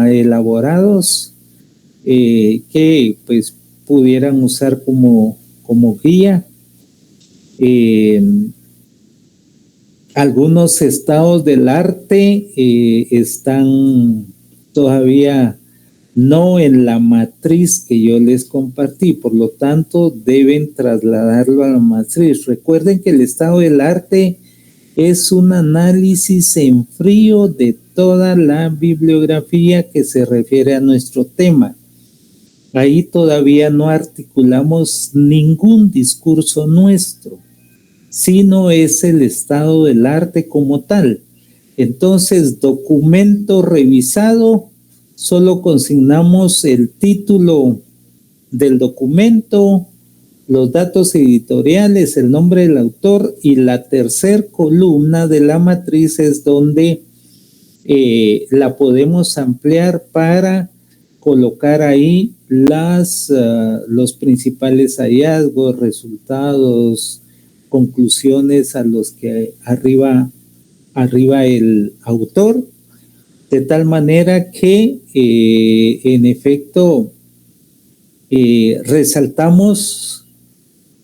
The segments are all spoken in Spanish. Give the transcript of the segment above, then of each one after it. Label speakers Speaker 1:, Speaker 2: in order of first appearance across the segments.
Speaker 1: elaborados que pues pudieran usar como guía. Algunos estados del arte están todavía no en la matriz que yo les compartí, por lo tanto deben trasladarlo a la matriz. Recuerden que el estado del arte es un análisis en frío de toda la bibliografía que se refiere a nuestro tema. Ahí todavía no articulamos ningún discurso nuestro, sino es el estado del arte como tal. Entonces, documento revisado, solo consignamos el título del documento, los datos editoriales, el nombre del autor, y la tercera columna de la matriz es donde la podemos ampliar para colocar ahí los principales hallazgos, resultados, conclusiones a los que arriba el autor, de tal manera que en efecto resaltamos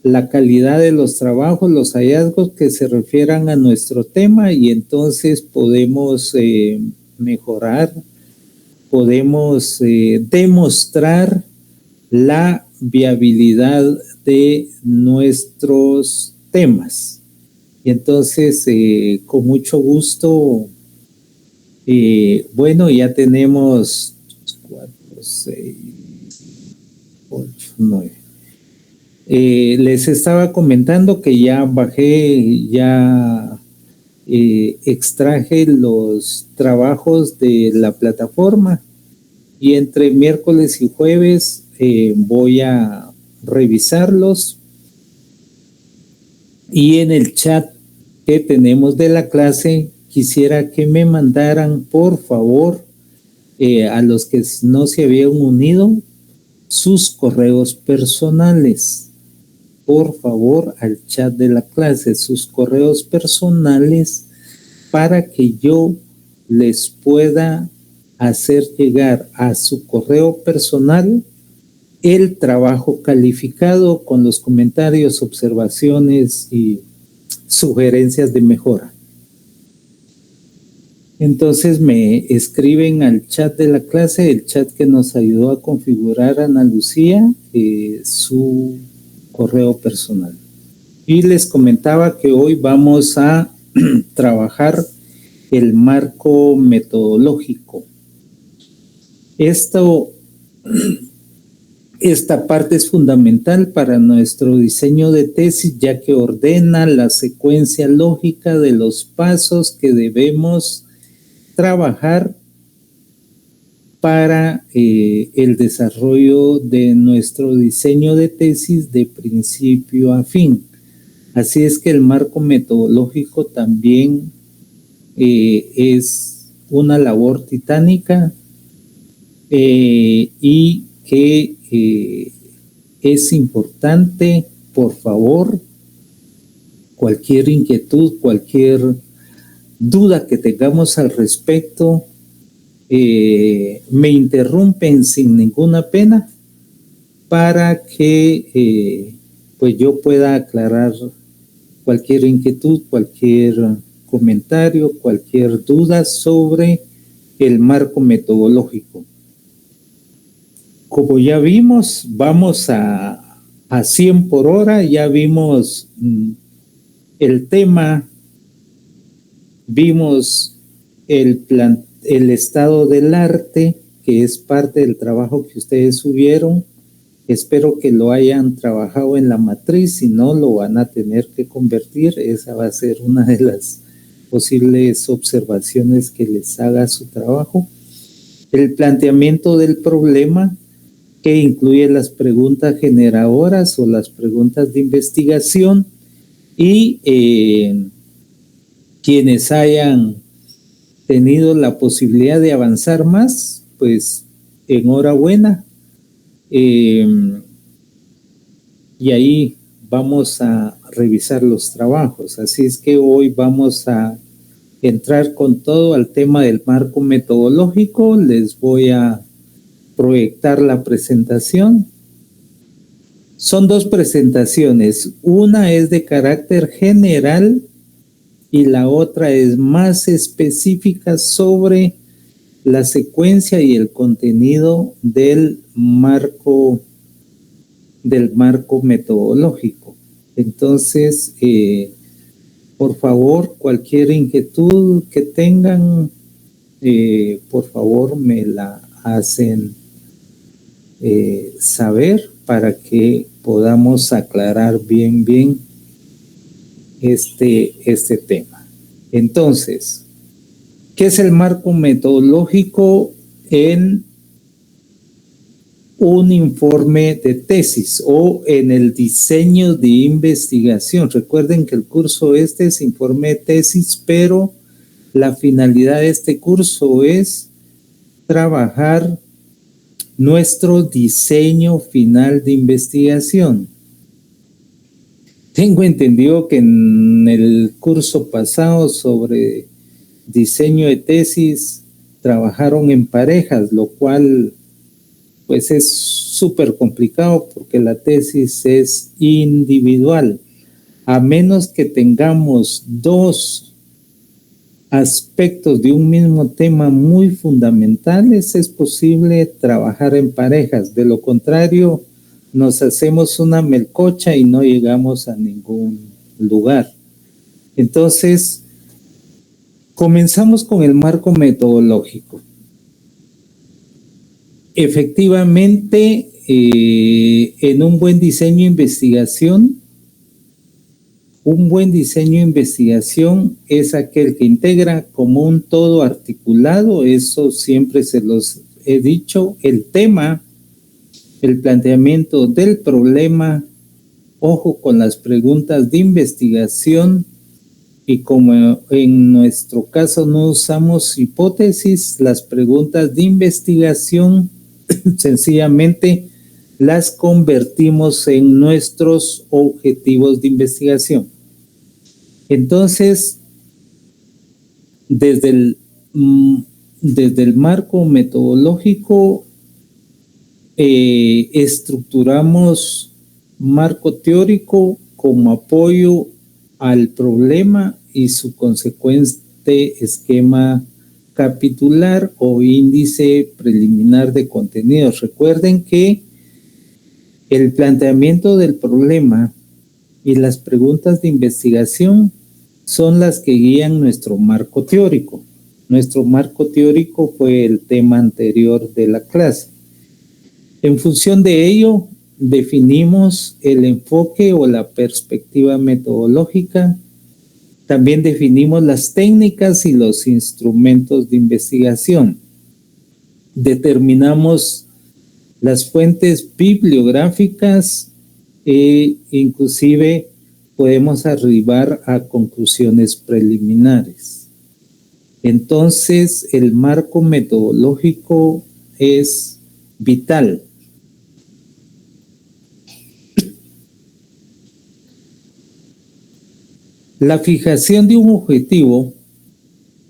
Speaker 1: la calidad de los trabajos, los hallazgos que se refieran a nuestro tema, y entonces podemos mejorar, podemos demostrar la viabilidad de nuestros temas. Y entonces, con mucho gusto, bueno, ya tenemos 4, 6, 8, 9. Les estaba comentando que ya bajé, ya extraje los trabajos de la plataforma, y entre miércoles y jueves voy a revisarlos, y en el chat que tenemos de la clase quisiera que me mandaran, por favor, a los que no se habían unido, sus correos personales. Por favor, al chat de la clase, sus correos personales, para que yo les pueda hacer llegar a su correo personal el trabajo calificado con los comentarios, observaciones y sugerencias de mejora. Entonces me escriben al chat de la clase, el chat que nos ayudó a configurar Ana Lucía, su correo personal. Y les comentaba que hoy vamos a trabajar el marco metodológico. Esta parte es fundamental para nuestro diseño de tesis, ya que ordena la secuencia lógica de los pasos que debemos trabajar para el desarrollo de nuestro diseño de tesis de principio a fin. Así es que el marco metodológico también es una labor titánica y que es importante. Por favor, cualquier inquietud, cualquier duda que tengamos al respecto, me interrumpen sin ninguna pena para que pues yo pueda aclarar cualquier inquietud, cualquier comentario, cualquier duda sobre el marco metodológico. Como ya vimos, vamos a 100 por hora, ya vimos el tema, vimos el estado del arte, que es parte del trabajo que ustedes subieron. Espero que lo hayan trabajado en la matriz, si no lo van a tener que convertir. Esa va a ser una de las posibles observaciones que les haga a su trabajo. El planteamiento del problema, que incluye las preguntas generadoras o las preguntas de investigación, y quienes hayan tenido la posibilidad de avanzar más, pues enhorabuena. Y ahí vamos a revisar los trabajos. Así es que hoy vamos a entrar con todo al tema del marco metodológico. Les voy a proyectar la presentación. Son dos presentaciones. Una es de carácter general y la otra es más específica sobre la secuencia y el contenido del marco metodológico. Entonces, por favor, cualquier inquietud que tengan, por favor me la hacen saber para que podamos aclarar bien este tema. Entonces, ¿qué es el marco metodológico en un informe de tesis o en el diseño de investigación? Recuerden que el curso es informe de tesis, pero la finalidad de este curso es trabajar nuestro diseño final de investigación. Tengo entendido que en el curso pasado sobre diseño de tesis trabajaron en parejas, lo cual pues es súper complicado porque la tesis es individual. A menos que tengamos dos aspectos de un mismo tema muy fundamentales, es posible trabajar en parejas. De lo contrario, nos hacemos una melcocha y no llegamos a ningún lugar. Entonces, comenzamos con el marco metodológico. Efectivamente, en un buen diseño de investigación, un buen diseño de investigación es aquel que integra como un todo articulado. Eso siempre se los he dicho. El tema, el planteamiento del problema, ojo con las preguntas de investigación, y como en nuestro caso no usamos hipótesis, las preguntas de investigación sencillamente las convertimos en nuestros objetivos de investigación. Entonces, desde el marco metodológico, estructuramos marco teórico como apoyo al problema y su consecuente esquema capitular o índice preliminar de contenidos. Recuerden que el planteamiento del problema y las preguntas de investigación son las que guían nuestro marco teórico. Nuestro marco teórico fue el tema anterior de la clase. En función de ello, definimos el enfoque o la perspectiva metodológica. También definimos las técnicas y los instrumentos de investigación. Determinamos las fuentes bibliográficas e inclusive podemos arribar a conclusiones preliminares. Entonces, el marco metodológico es vital. La fijación de un objetivo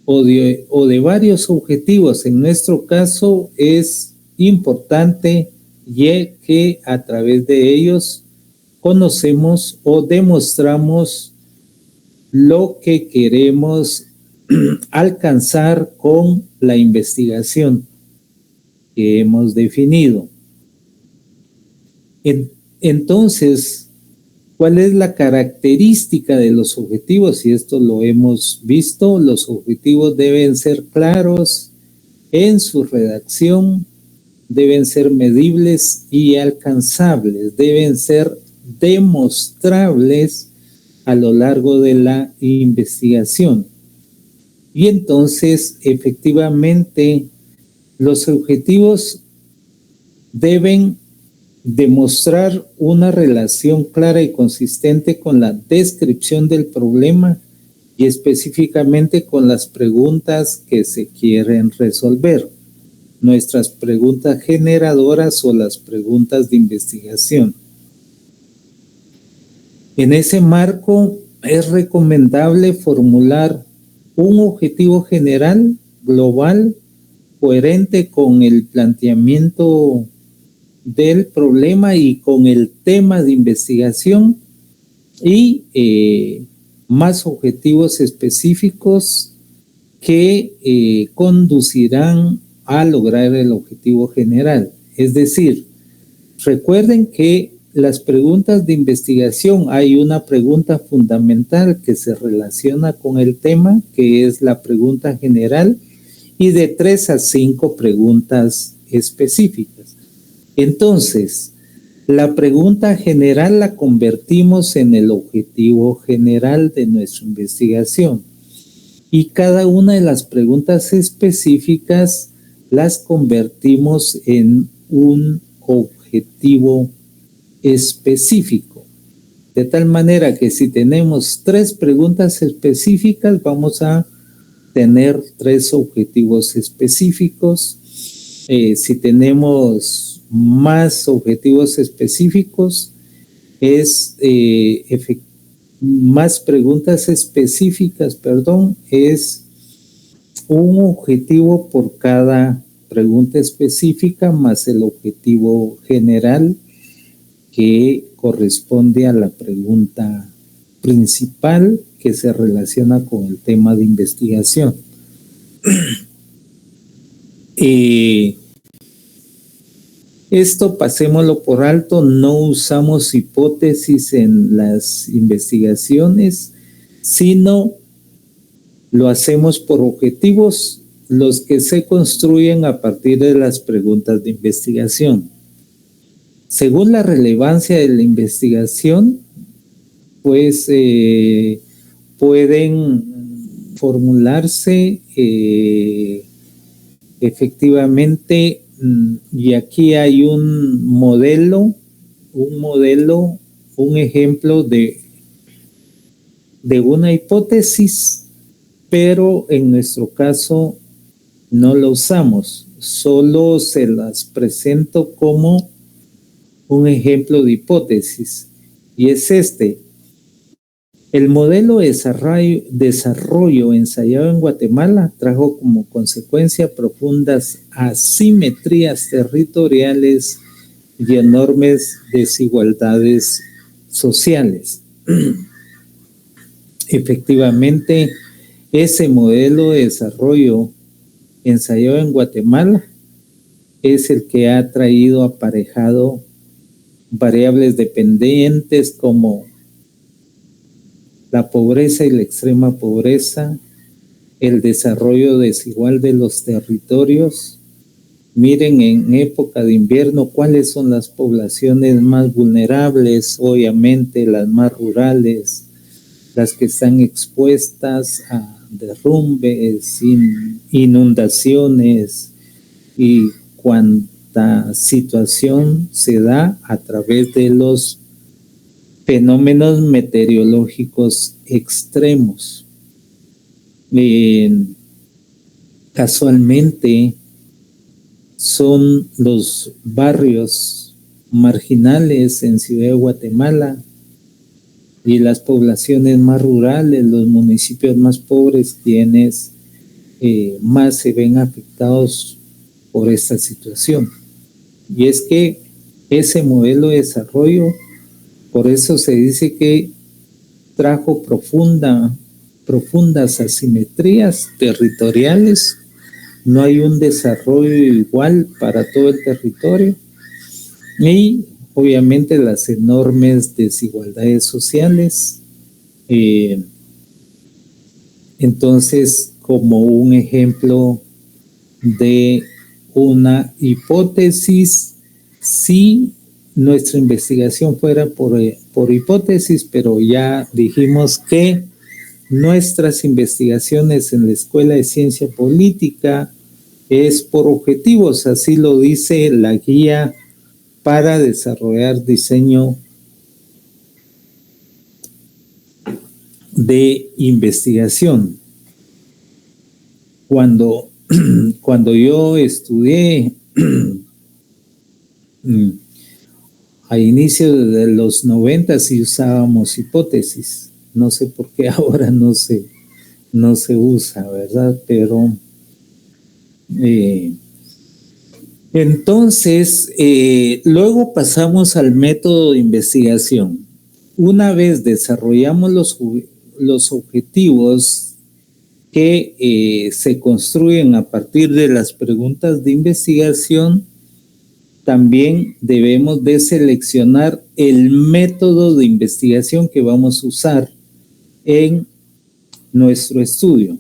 Speaker 1: o de varios objetivos, en nuestro caso, es importante, ya que a través de ellos conocemos o demostramos lo que queremos alcanzar con la investigación que hemos definido. Entonces, ¿cuál es la característica de los objetivos? Y esto lo hemos visto, los objetivos deben ser claros en su redacción, deben ser medibles y alcanzables, deben ser demostrables a lo largo de la investigación. Y entonces, efectivamente, los objetivos deben demostrar una relación clara y consistente con la descripción del problema y específicamente con las preguntas que se quieren resolver, nuestras preguntas generadoras o las preguntas de investigación. En ese marco es recomendable formular un objetivo general, global, coherente con el planteamiento del problema y con el tema de investigación, y más objetivos específicos que conducirán a lograr el objetivo general. Es decir, recuerden que las preguntas de investigación, hay una pregunta fundamental que se relaciona con el tema, que es la pregunta general, y de 3 a 5 preguntas específicas. Entonces, la pregunta general la convertimos en el objetivo general de nuestra investigación, y cada una de las preguntas específicas las convertimos en un objetivo específico. De tal manera que si tenemos 3 preguntas específicas, vamos a tener 3 objetivos específicos. Si tenemos más objetivos específicos, más preguntas específicas, es un objetivo por cada pregunta específica más el objetivo general que corresponde a la pregunta principal que se relaciona con el tema de investigación. Esto pasémoslo por alto, no usamos hipótesis en las investigaciones, sino lo hacemos por objetivos, los que se construyen a partir de las preguntas de investigación. Según la relevancia de la investigación, pues pueden formularse efectivamente, y aquí hay un ejemplo de una hipótesis, pero en nuestro caso no lo usamos, solo se las presento como un ejemplo de hipótesis, y es este. El modelo de desarrollo ensayado en Guatemala trajo como consecuencia profundas asimetrías territoriales y enormes desigualdades sociales. Efectivamente, ese modelo de desarrollo ensayado en Guatemala es el que ha traído aparejado variables dependientes como la pobreza y la extrema pobreza, el desarrollo desigual de los territorios. Miren en época de invierno cuáles son las poblaciones más vulnerables, obviamente las más rurales, las que están expuestas a derrumbes, inundaciones y cuánta situación se da a través de los fenómenos meteorológicos extremos. Casualmente son los barrios marginales en Ciudad de Guatemala y las poblaciones más rurales, los municipios más pobres, quienes más se ven afectados por esta situación. Y es que ese modelo de desarrollo, por eso se dice que trajo profundas asimetrías territoriales. No hay un desarrollo igual para todo el territorio y obviamente las enormes desigualdades sociales. Entonces, como un ejemplo de una hipótesis, si nuestra investigación fuera por hipótesis, pero ya dijimos que nuestras investigaciones en la Escuela de Ciencia Política es por objetivos, así lo dice la guía para desarrollar diseño de investigación. Cuando yo estudié a inicios de los 90 sí usábamos hipótesis. No sé por qué ahora no se no se usa, ¿verdad? Pero entonces, luego pasamos al método de investigación. Una vez desarrollamos los objetivos que se construyen a partir de las preguntas de investigación, también debemos de seleccionar el método de investigación que vamos a usar en nuestro estudio.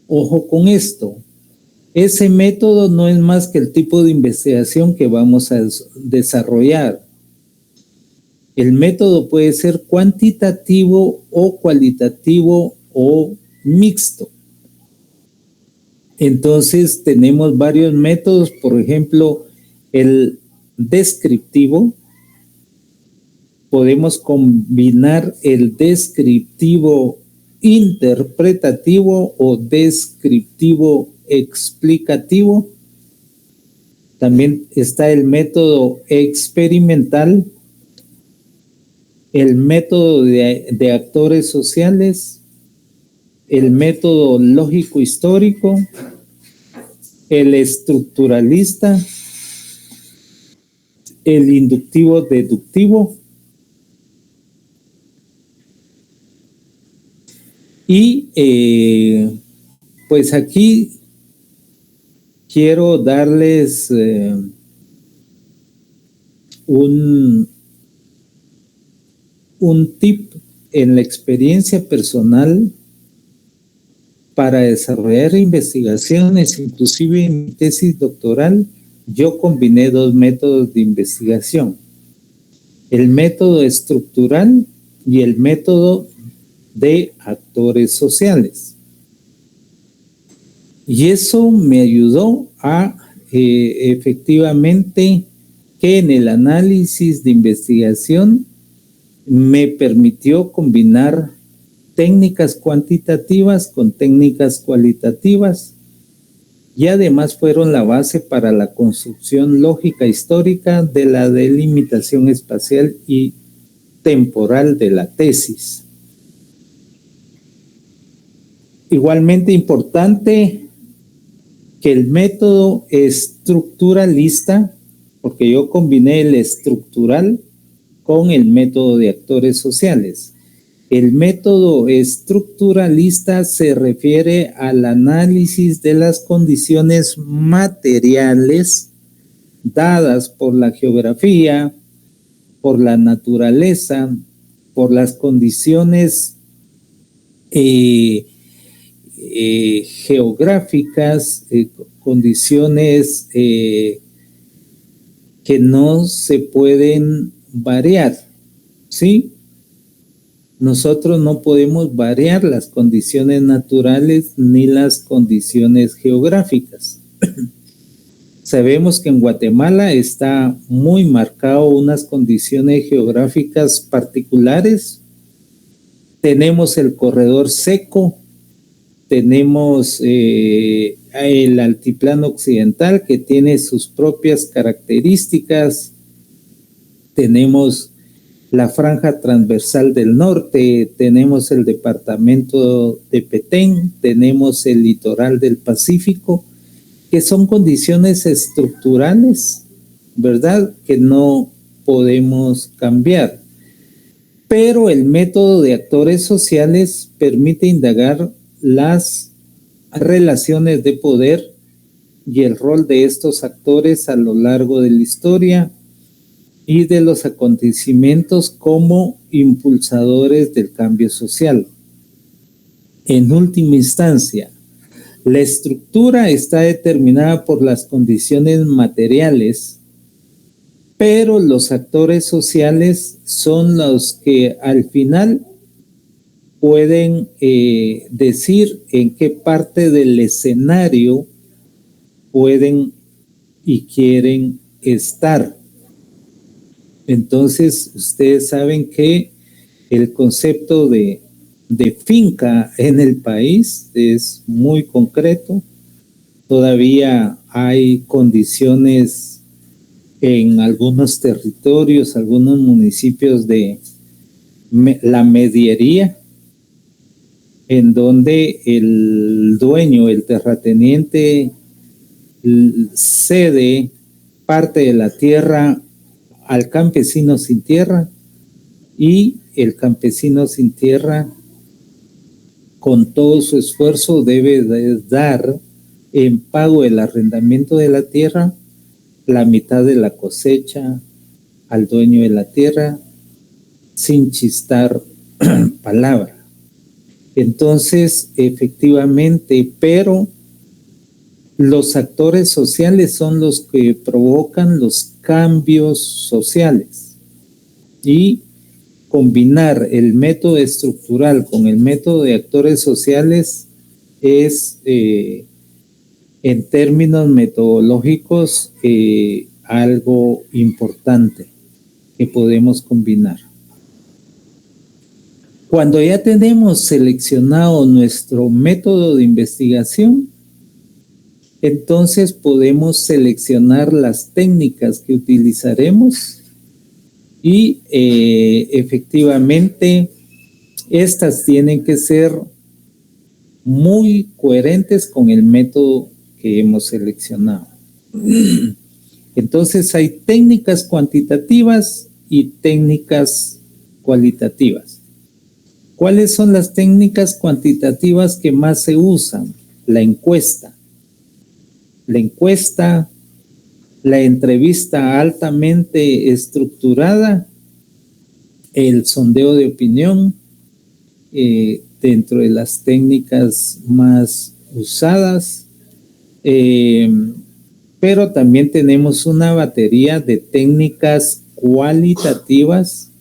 Speaker 1: Ojo con esto. Ese método no es más que el tipo de investigación que vamos a desarrollar. El método puede ser cuantitativo o cualitativo o mixto. Entonces tenemos varios métodos, por ejemplo, el descriptivo. Podemos combinar el descriptivo interpretativo o descriptivo explicativo. También está el método experimental, el método de actores sociales, el método lógico-histórico, el estructuralista, el inductivo-deductivo y pues aquí quiero darles un tip en la experiencia personal para desarrollar investigaciones. Inclusive en mi tesis doctoral yo combiné dos métodos de investigación: el método estructural y el método de actores sociales. Y eso me ayudó a efectivamente que en el análisis de investigación me permitió combinar técnicas cuantitativas con técnicas cualitativas y además fueron la base para la construcción lógica histórica de la delimitación espacial y temporal de la tesis. Igualmente importante que el método estructuralista, porque yo combiné el estructural con el método de actores sociales. El método estructuralista se refiere al análisis de las condiciones materiales dadas por la geografía, por la naturaleza, por las condiciones geográficas, condiciones que no se pueden variar, ¿sí? Nosotros no podemos variar las condiciones naturales ni las condiciones geográficas. Sabemos que en Guatemala está muy marcado unas condiciones geográficas particulares. Tenemos el corredor seco, tenemos el altiplano occidental que tiene sus propias características, tenemos la franja transversal del norte, tenemos el departamento de Petén, tenemos el litoral del Pacífico, que son condiciones estructurales, ¿verdad?, que no podemos cambiar. Pero el método de actores sociales permite indagar las relaciones de poder y el rol de estos actores a lo largo de la historia y de los acontecimientos como impulsadores del cambio social. En última instancia, la estructura está determinada por las condiciones materiales, pero los actores sociales son los que al final pueden decir en qué parte del escenario pueden y quieren estar. Entonces, ustedes saben que el concepto de finca en el país es muy concreto. Todavía hay condiciones en algunos territorios, algunos municipios de la mediería, en donde el dueño, el terrateniente, cede parte de la tierra al campesino sin tierra y el campesino sin tierra, con todo su esfuerzo, debe de dar en pago del arrendamiento de la tierra la mitad de la cosecha al dueño de la tierra sin chistar palabra. Entonces, efectivamente, pero los actores sociales son los que provocan los cambios sociales, y combinar el método estructural con el método de actores sociales es, en términos metodológicos, algo importante que podemos combinar. Cuando ya tenemos seleccionado nuestro método de investigación, entonces podemos seleccionar las técnicas que utilizaremos y efectivamente estas tienen que ser muy coherentes con el método que hemos seleccionado. Entonces hay técnicas cuantitativas y técnicas cualitativas. ¿Cuáles son las técnicas cuantitativas que más se usan? La encuesta, la entrevista altamente estructurada, el sondeo de opinión, dentro de las técnicas más usadas, pero también tenemos una batería de técnicas cualitativas,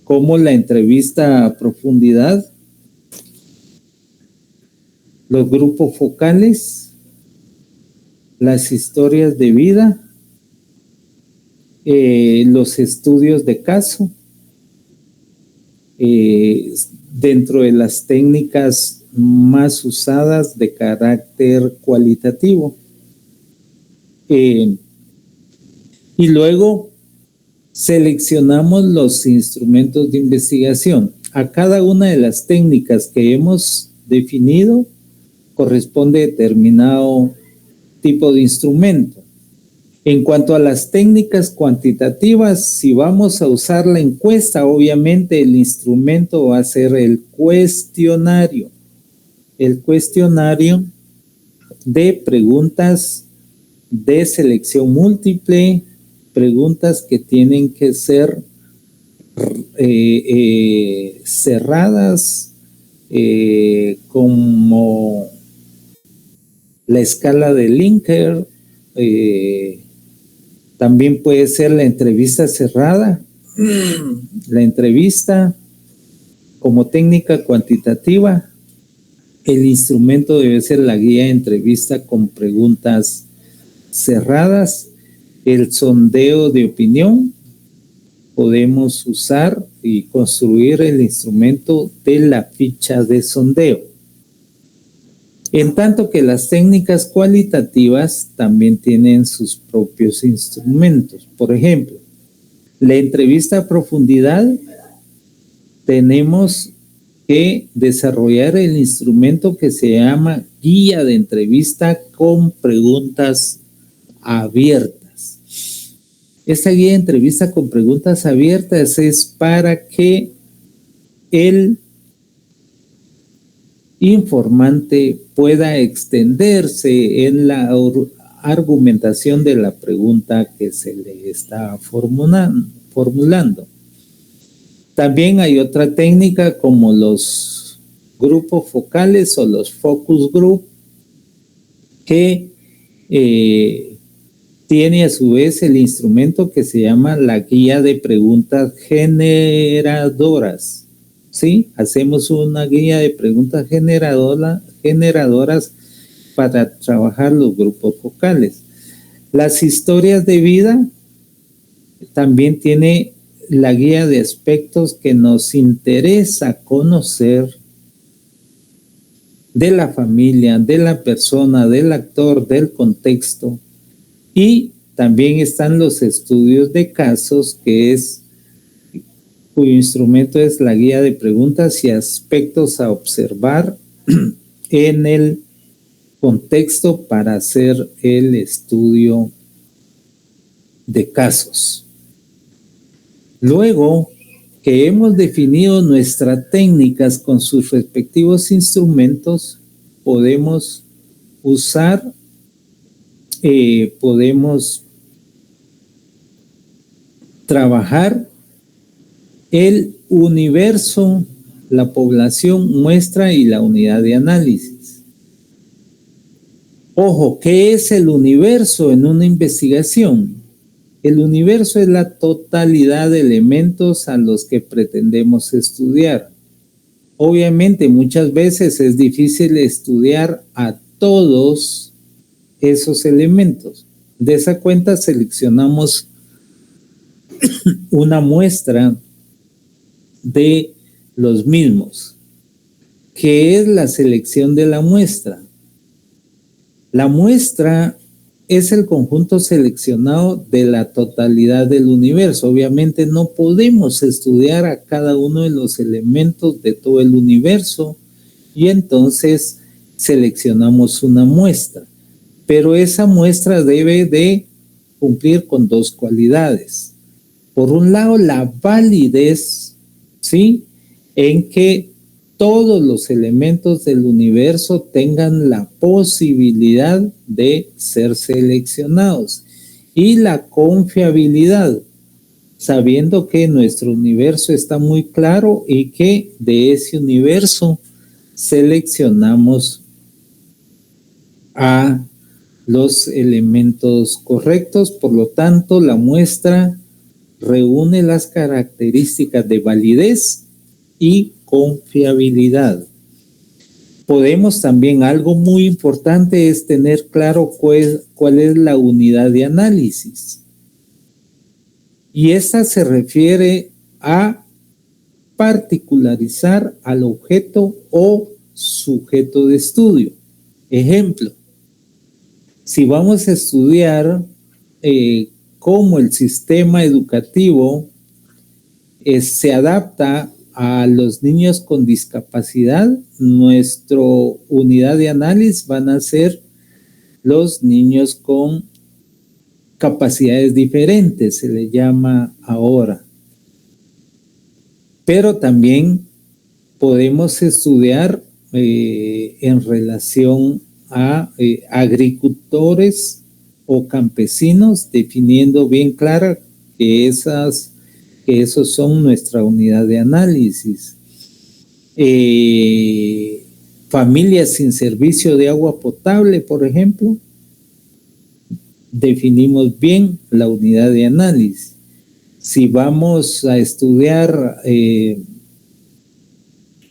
Speaker 1: como la entrevista a profundidad, los grupos focales, las historias de vida, los estudios de caso, dentro de las técnicas más usadas de carácter cualitativo. Y luego seleccionamos los instrumentos de investigación. A cada una de las técnicas que hemos definido corresponde determinado tipo de instrumento. En cuanto a las técnicas cuantitativas, si vamos a usar la encuesta, obviamente el instrumento va a ser el cuestionario de preguntas de selección múltiple, preguntas que tienen que ser cerradas, como la escala de Likert. También puede ser la entrevista cerrada. La entrevista como técnica cuantitativa, el instrumento debe ser la guía de entrevista con preguntas cerradas. El sondeo de opinión, podemos usar y construir el instrumento de la ficha de sondeo. En tanto que las técnicas cualitativas también tienen sus propios instrumentos. Por ejemplo, la entrevista a profundidad, tenemos que desarrollar el instrumento que se llama guía de entrevista con preguntas abiertas. Esta guía de entrevista con preguntas abiertas es para que el informante pueda extenderse en la argumentación de la pregunta que se le está formulando. También hay otra técnica como los grupos focales o los focus group, que tiene a su vez el instrumento que se llama la guía de preguntas generadoras. ¿Sí? Hacemos una guía de preguntas generadoras para trabajar los grupos focales. Las historias de vida también tiene la guía de aspectos que nos interesa conocer de la familia, de la persona, del actor, del contexto. Y también están los estudios de casos, que es cuyo instrumento es la guía de preguntas y aspectos a observar en el contexto para hacer el estudio de casos. Luego que hemos definido nuestras técnicas con sus respectivos instrumentos, podemos usar, podemos trabajar el universo, la población, muestra y la unidad de análisis. Ojo, ¿qué es el universo en una investigación? El universo es la totalidad de elementos a los que pretendemos estudiar. Obviamente, muchas veces es difícil estudiar a todos esos elementos. De esa cuenta seleccionamos una muestra de los mismos. ¿Qué es la selección de la muestra? La muestra es el conjunto seleccionado de la totalidad del universo. Obviamente no podemos estudiar a cada uno de los elementos de todo el universo y entonces seleccionamos una muestra. Pero esa muestra debe de cumplir con dos cualidades. Por un lado, la validez, ¿sí? En que todos los elementos del universo tengan la posibilidad de ser seleccionados. Y la confiabilidad, sabiendo que nuestro universo está muy claro y que de ese universo seleccionamos a los elementos correctos. Por lo tanto, la muestra reúne las características de validez y confiabilidad. Podemos también, algo muy importante es tener claro cuál es la unidad de análisis. Y esta se refiere a particularizar al objeto o sujeto de estudio. Ejemplo, si vamos a estudiar cómo el sistema educativo se adapta a los niños con discapacidad, nuestra unidad de análisis van a ser los niños con capacidades diferentes, se le llama ahora. Pero también podemos estudiar en relación a agricultores o campesinos, definiendo bien clara que esos son nuestra unidad de análisis. Familias sin servicio de agua potable, por ejemplo, definimos bien la unidad de análisis. Si vamos a estudiar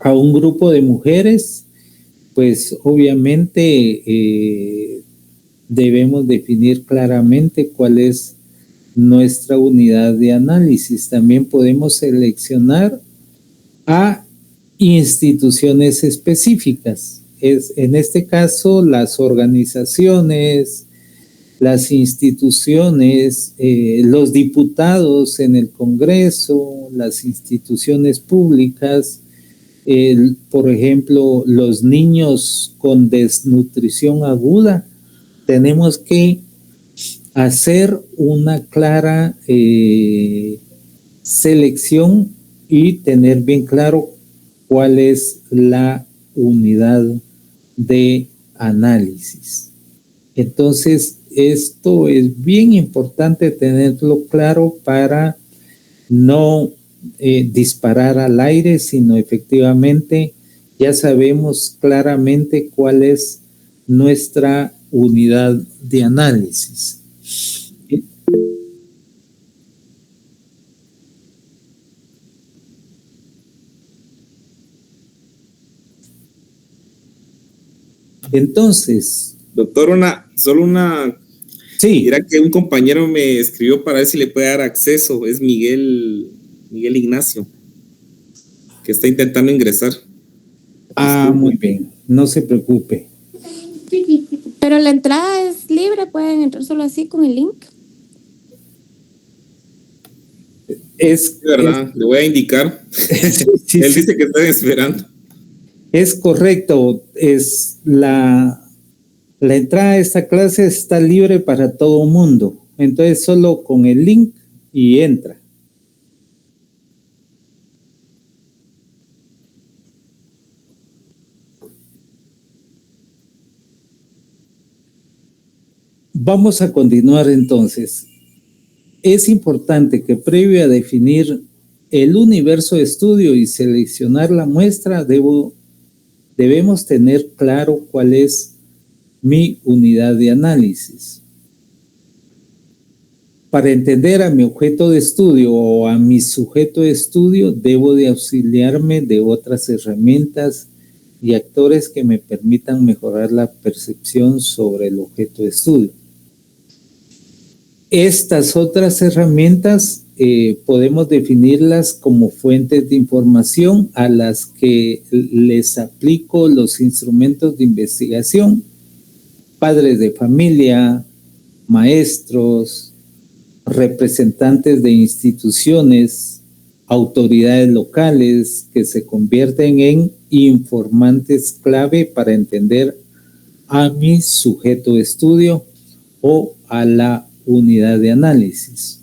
Speaker 1: a un grupo de mujeres, pues obviamente debemos definir claramente cuál es nuestra unidad de análisis. También podemos seleccionar a instituciones específicas. En este caso, las organizaciones, las instituciones, los diputados en el Congreso, las instituciones públicas, por ejemplo, los niños con desnutrición aguda. Tenemos que hacer una clara selección y tener bien claro cuál es la unidad de análisis. Entonces, esto es bien importante tenerlo claro para no disparar al aire, sino efectivamente ya sabemos claramente cuál es nuestra unidad de análisis. Entonces,
Speaker 2: doctor, sí. Mira que un compañero me escribió para ver si le puede dar acceso. Es Miguel Ignacio, que está intentando ingresar.
Speaker 1: Muy bien, no se preocupe.
Speaker 3: Pero la entrada es libre, pueden entrar solo así con el link.
Speaker 1: Es
Speaker 2: verdad, le voy a indicar.
Speaker 1: Sí,
Speaker 2: Él dice que están esperando.
Speaker 1: Es correcto, es la entrada a esta clase está libre para todo mundo. Entonces solo con el link y entra. Vamos a continuar entonces. Es importante que previo a definir el universo de estudio y seleccionar la muestra, debemos tener claro cuál es mi unidad de análisis. Para entender a mi objeto de estudio o a mi sujeto de estudio, debo de auxiliarme de otras herramientas y actores que me permitan mejorar la percepción sobre el objeto de estudio. Estas otras herramientas podemos definirlas como fuentes de información a las que les aplico los instrumentos de investigación, padres de familia, maestros, representantes de instituciones, autoridades locales que se convierten en informantes clave para entender a mi sujeto de estudio o a la unidad de análisis.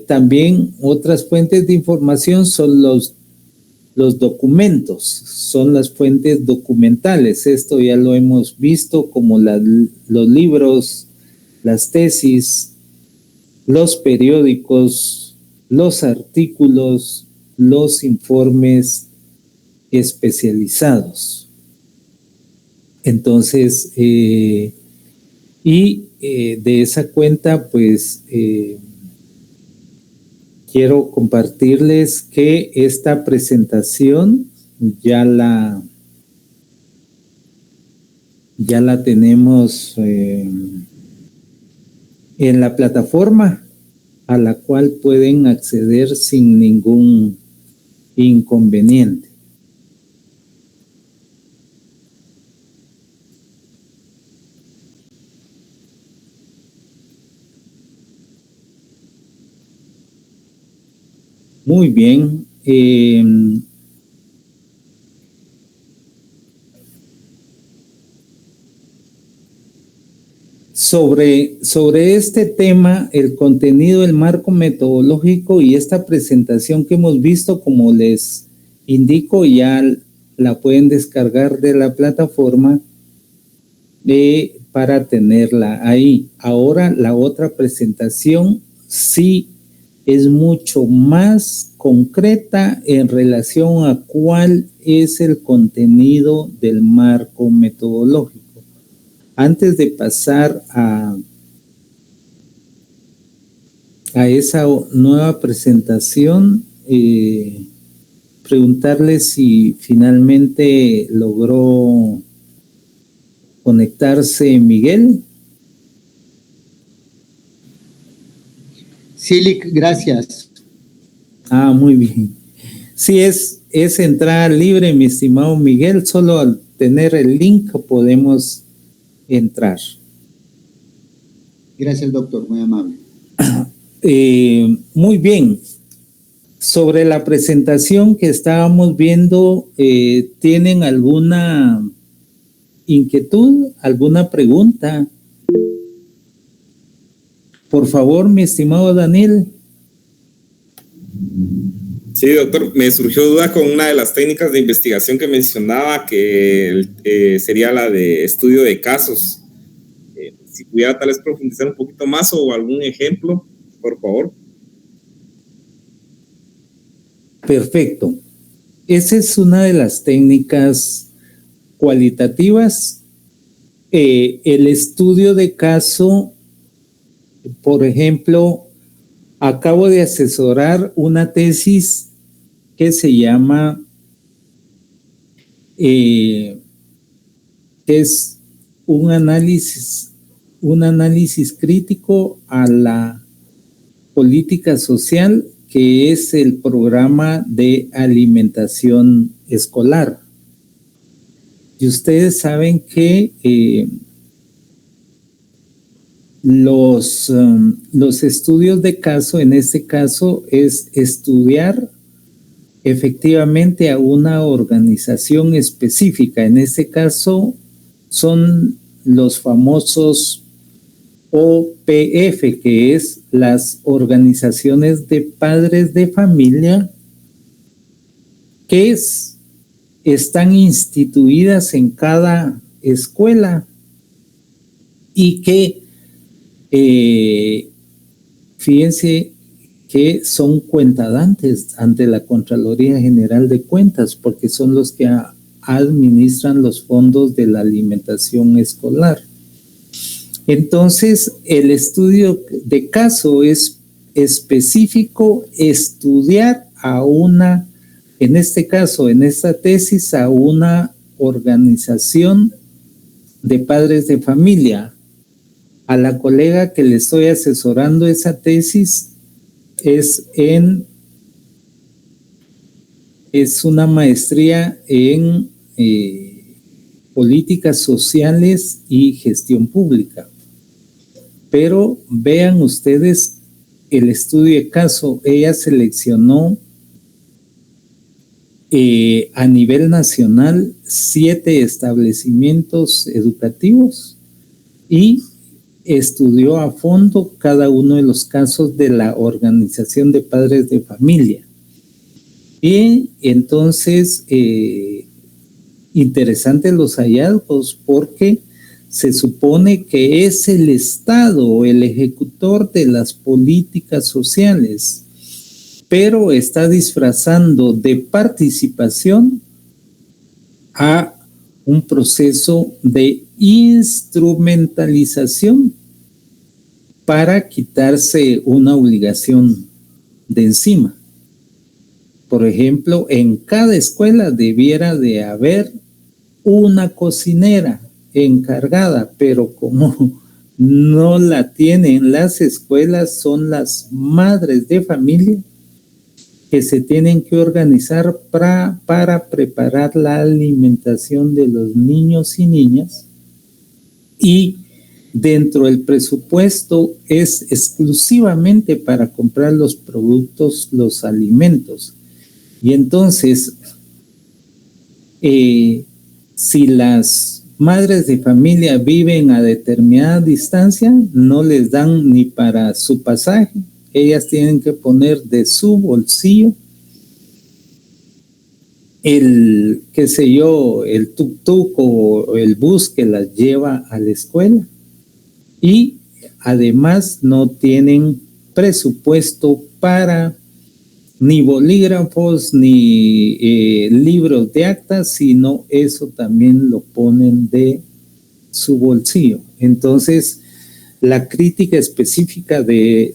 Speaker 1: También otras fuentes de información son los documentos, son las fuentes documentales. Esto ya lo hemos visto como los libros, las tesis, los periódicos, los artículos, los informes especializados. Entonces, de esa cuenta, pues, quiero compartirles que esta presentación ya la tenemos en la plataforma a la cual pueden acceder sin ningún inconveniente. Muy bien. Sobre este tema, el contenido, el marco metodológico y esta presentación que hemos visto, como les indico, ya la pueden descargar de la plataforma para tenerla ahí. Ahora la otra presentación sí es mucho más concreta en relación a cuál es el contenido del marco metodológico. Antes de pasar a esa nueva presentación, preguntarle si finalmente logró conectarse Miguel.
Speaker 4: Sí, gracias.
Speaker 1: Muy bien. Sí, es entrada libre, mi estimado Miguel. Solo al tener el link podemos entrar.
Speaker 4: Gracias, doctor, muy amable.
Speaker 1: Muy bien. Sobre la presentación que estábamos viendo, ¿tienen alguna inquietud, alguna pregunta? Por favor, mi estimado Daniel.
Speaker 2: Sí, doctor, me surgió duda con una de las técnicas de investigación que mencionaba, que sería la de estudio de casos. Si pudiera tal vez profundizar un poquito más o algún ejemplo, por favor.
Speaker 1: Perfecto. Esa es una de las técnicas cualitativas. El estudio de caso, por ejemplo, acabo de asesorar una tesis que se llama, es un análisis crítico a la política social, que es el programa de alimentación escolar. Y ustedes saben que Los estudios de caso, en este caso, es estudiar efectivamente a una organización específica. En este caso, son los famosos OPF, que es las organizaciones de padres de familia, que están instituidas en cada escuela y que fíjense que son cuentadantes ante la Contraloría General de Cuentas, porque son los que administran los fondos de la alimentación escolar. Entonces, el estudio de caso es específico, estudiar a una, en este caso, en esta tesis, a una organización de padres de familia. A la colega que le estoy asesorando esa tesis es una maestría en políticas sociales y gestión pública. Pero vean ustedes el estudio de caso. Ella seleccionó a nivel nacional 7 establecimientos educativos y estudió a fondo cada uno de los casos de la organización de padres de familia. Y entonces, interesantes los hallazgos, porque se supone que es el Estado el ejecutor de las políticas sociales, pero está disfrazando de participación a un proceso de instrumentalización para quitarse una obligación de encima. Por ejemplo, en cada escuela debiera de haber una cocinera encargada, pero como no la tienen las escuelas, son las madres de familia que se tienen que organizar para preparar la alimentación de los niños y niñas, y dentro del presupuesto es exclusivamente para comprar los productos, los alimentos. Y entonces, si las madres de familia viven a determinada distancia, no les dan ni para su pasaje. Ellas tienen que poner de su bolsillo el tuk-tuk o el bus que las lleva a la escuela. Y además no tienen presupuesto para ni bolígrafos ni libros de actas, sino eso también lo ponen de su bolsillo. Entonces, la crítica específica de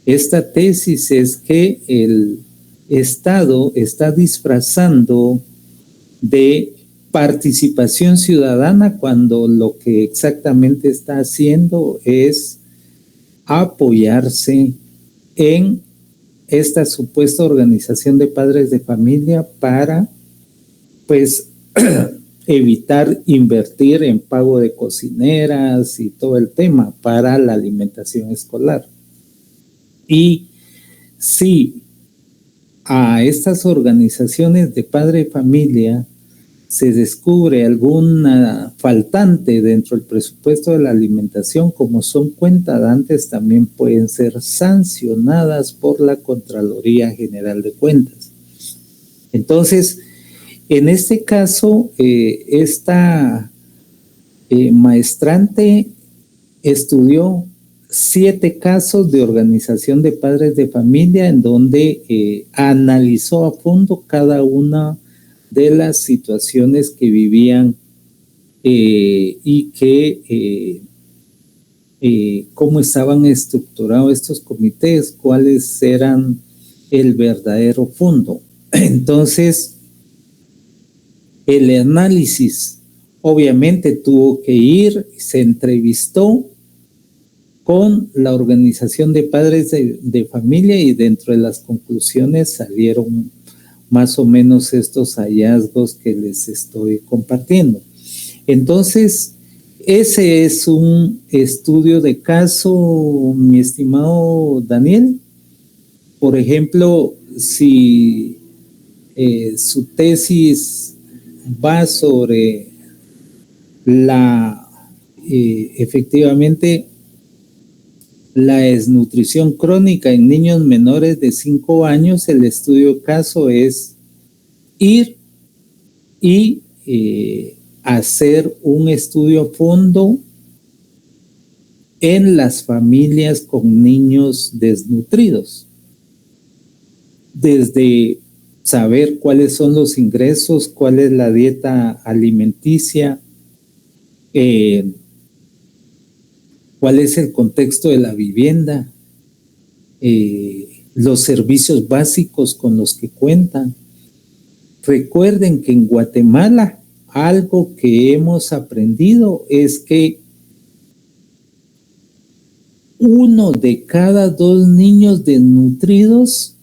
Speaker 1: esta tesis es que el Estado está disfrazando de participación ciudadana cuando lo que exactamente está haciendo es apoyarse en esta supuesta organización de padres de familia para, pues, evitar invertir en pago de cocineras y todo el tema para la alimentación escolar. Y si a estas organizaciones de padre de familia se descubre alguna faltante dentro del presupuesto de la alimentación, como son cuentadantes, también pueden ser sancionadas por la Contraloría General de Cuentas. Entonces, en este caso, esta maestrante estudió 7 casos de organización de padres de familia en donde analizó a fondo cada una de las situaciones que vivían y que cómo estaban estructurados estos comités, cuáles eran el verdadero fondo. Entonces, el análisis obviamente tuvo que ir, se entrevistó con la organización de padres de familia y dentro de las conclusiones salieron más o menos estos hallazgos que les estoy compartiendo. Entonces, Ese es un estudio de caso, mi estimado Daniel. Por ejemplo, si su tesis va sobre efectivamente la desnutrición crónica en niños menores de 5 años, el estudio de caso es ir y hacer un estudio a fondo en las familias con niños desnutridos. Desde saber cuáles son los ingresos, cuál es la dieta alimenticia, cuál es el contexto de la vivienda, los servicios básicos con los que cuentan. Recuerden que en Guatemala algo que hemos aprendido es que 1 de cada 2 niños desnutridos,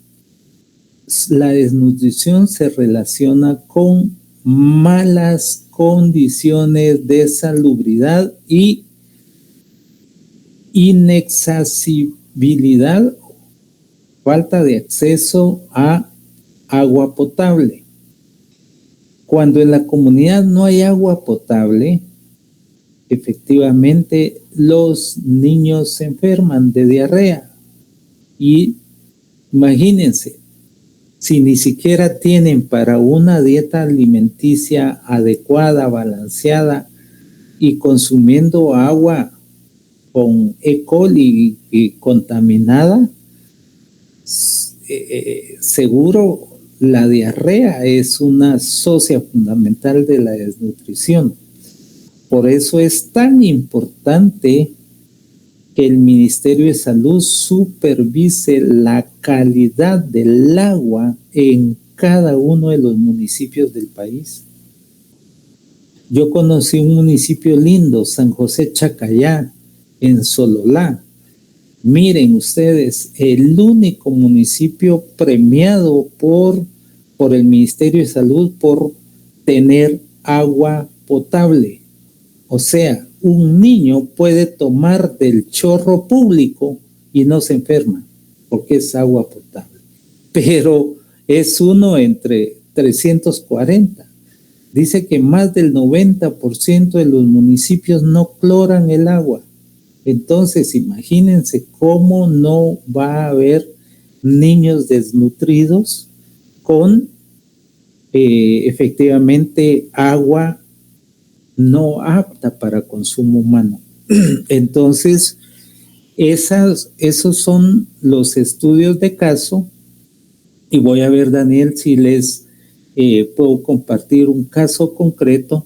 Speaker 1: la desnutrición se relaciona con malas condiciones de salubridad y inaccesibilidad, falta de acceso a agua potable. Cuando en la comunidad no hay agua potable, efectivamente los niños se enferman de diarrea. Y imagínense, si ni siquiera tienen para una dieta alimenticia adecuada, balanceada y consumiendo agua con E. coli y contaminada, seguro la diarrea es una socia fundamental de la desnutrición. Por eso es tan importante que el Ministerio de Salud supervise la calidad del agua en cada uno de los municipios del país. Yo conocí un municipio lindo, San José Chacayá, en Sololá. Miren ustedes, el único municipio premiado por el Ministerio de Salud por tener agua potable. O sea, un niño puede tomar del chorro público y no se enferma porque es agua potable. Pero es uno entre 340. Dice que más del 90% de los municipios no cloran el agua. Entonces, imagínense cómo no va a haber niños desnutridos con efectivamente agua no apta para consumo humano. Entonces, esos son los estudios de caso. Y voy a ver, Daniel, si les puedo compartir un caso concreto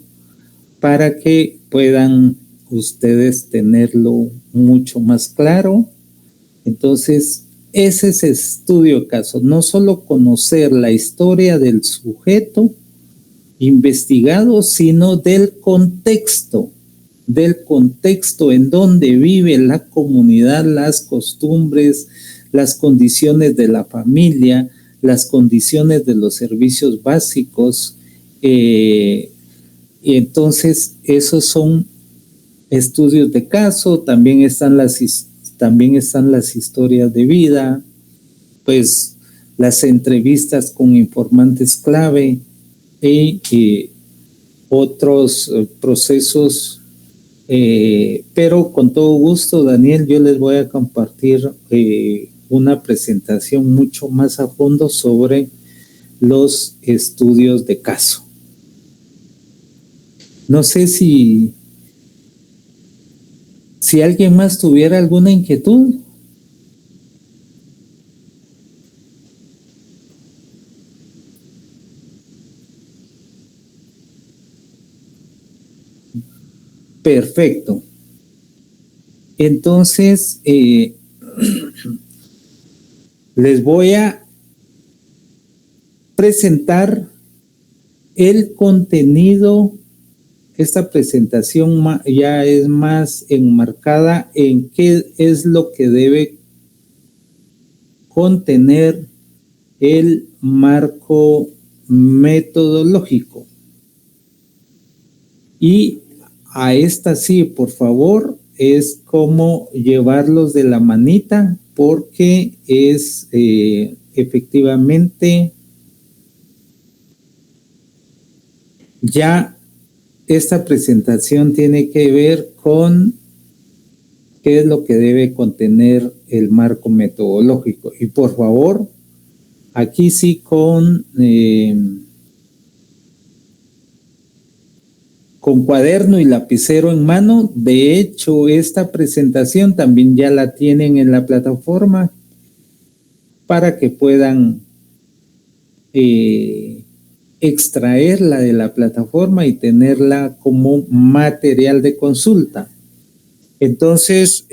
Speaker 1: para que puedan ustedes tenerlo mucho más claro. Entonces, ese es estudio de caso, no solo conocer la historia del sujeto investigado, sino del contexto en donde vive la comunidad, las costumbres, las condiciones de la familia, las condiciones de los servicios básicos. Y entonces, esos son estudios de caso. También están las historias de vida, pues las entrevistas con informantes clave y otros procesos, pero con todo gusto, Daniel, yo les voy a compartir una presentación mucho más a fondo sobre los estudios de caso. No sé si alguien más tuviera alguna inquietud. Perfecto. Entonces, les voy a presentar el contenido. Esta presentación ya es más enmarcada en qué es lo que debe contener el marco metodológico. Y a esta sí, por favor, es como llevarlos de la manita, porque es efectivamente ya esta presentación tiene que ver con qué es lo que debe contener el marco metodológico. Y por favor, aquí sí con cuaderno y lapicero en mano. De hecho, esta presentación también ya la tienen en la plataforma para que puedan extraerla de la plataforma y tenerla como material de consulta. Entonces,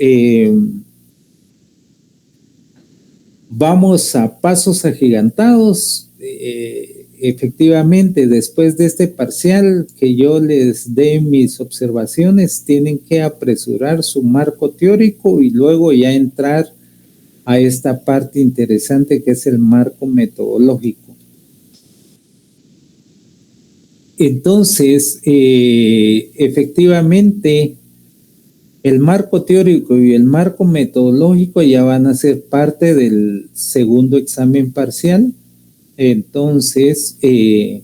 Speaker 1: vamos a pasos agigantados. Efectivamente, después de este parcial que yo les dé mis observaciones, tienen que apresurar su marco teórico y luego ya entrar a esta parte interesante que es el marco metodológico. Entonces, efectivamente, el marco teórico y el marco metodológico ya van a ser parte del segundo examen parcial. Entonces, en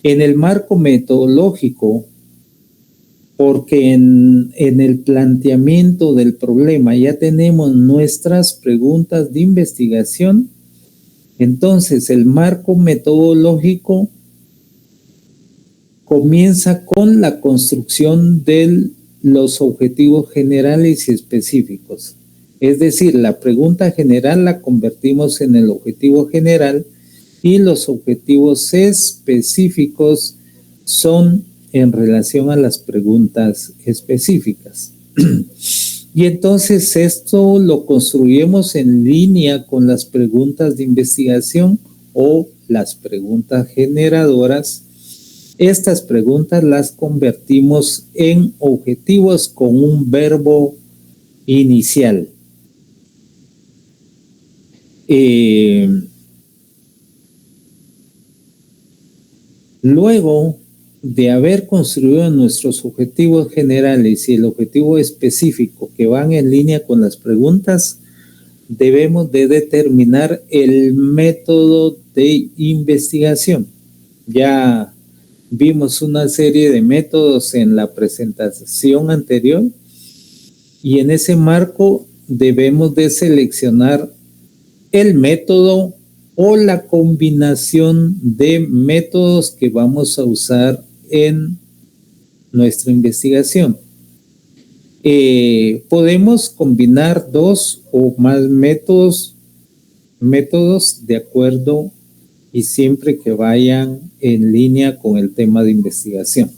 Speaker 1: el marco metodológico, porque en el planteamiento del problema ya tenemos nuestras preguntas de investigación, entonces el marco metodológico comienza con la construcción de los objetivos generales y específicos. Es decir, la pregunta general la convertimos en el objetivo general y los objetivos específicos son en relación a las preguntas específicas. Y entonces esto lo construimos en línea con las preguntas de investigación o las preguntas generadoras. Estas preguntas las convertimos en objetivos con un verbo inicial. Luego de haber construido nuestros objetivos generales y el objetivo específico que van en línea con las preguntas, debemos de determinar el método de investigación. Ya vimos una serie de métodos en la presentación anterior y en ese marco debemos de seleccionar el método o la combinación de métodos que vamos a usar en nuestra investigación. Podemos combinar dos o más métodos de acuerdo y siempre que vayan en línea con el tema de investigación.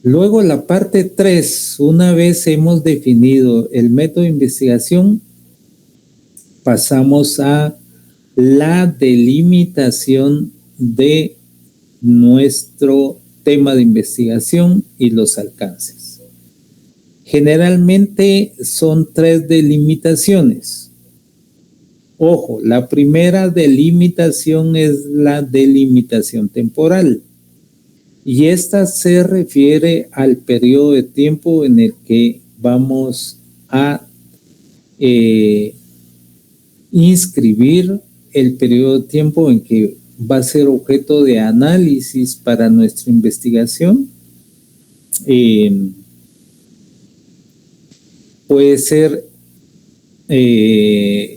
Speaker 1: Luego la parte 3, una vez hemos definido el método de investigación, pasamos a la delimitación de nuestro tema de investigación y los alcances. Generalmente son 3 delimitaciones. Ojo, la primera delimitación es la delimitación temporal y esta se refiere al periodo de tiempo en el que vamos a inscribir, el periodo de tiempo en que va a ser objeto de análisis para nuestra investigación. Puede ser en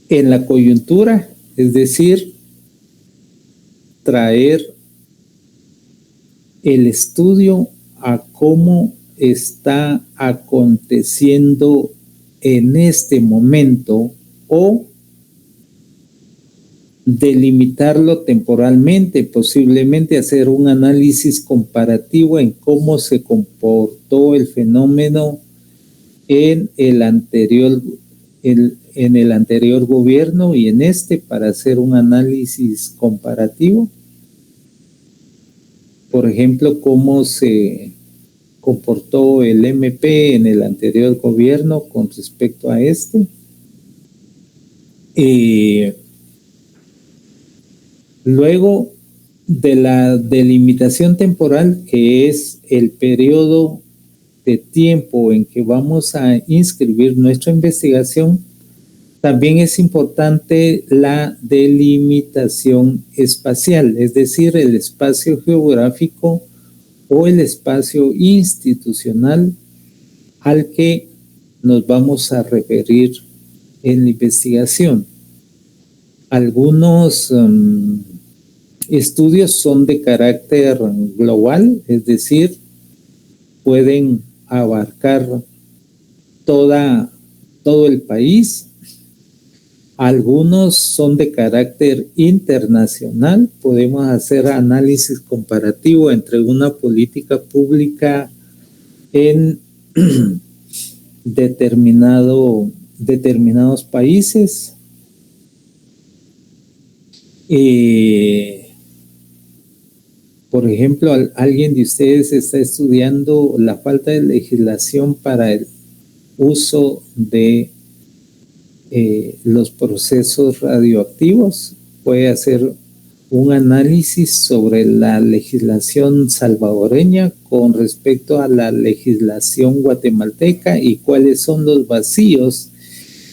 Speaker 1: la coyuntura, es decir, traer el estudio a cómo está aconteciendo en este momento o delimitarlo temporalmente, posiblemente hacer un análisis comparativo en cómo se comportó el fenómeno en el anterior gobierno y en este, para hacer un análisis comparativo. Por ejemplo, cómo se comportó el MP en el anterior gobierno con respecto a este. Luego de la delimitación temporal, que es el periodo de tiempo en que vamos a inscribir nuestra investigación, también es importante la delimitación espacial, es decir, el espacio geográfico o el espacio institucional al que nos vamos a referir en la investigación. Algunos estudios son de carácter global, es decir, pueden abarcar todo el país. Algunos son de carácter internacional, podemos hacer análisis comparativo entre una política pública en determinados países. Por ejemplo, alguien de ustedes está estudiando la falta de legislación para el uso de los procesos radioactivos. Puede hacer un análisis sobre la legislación salvadoreña con respecto a la legislación guatemalteca y cuáles son los vacíos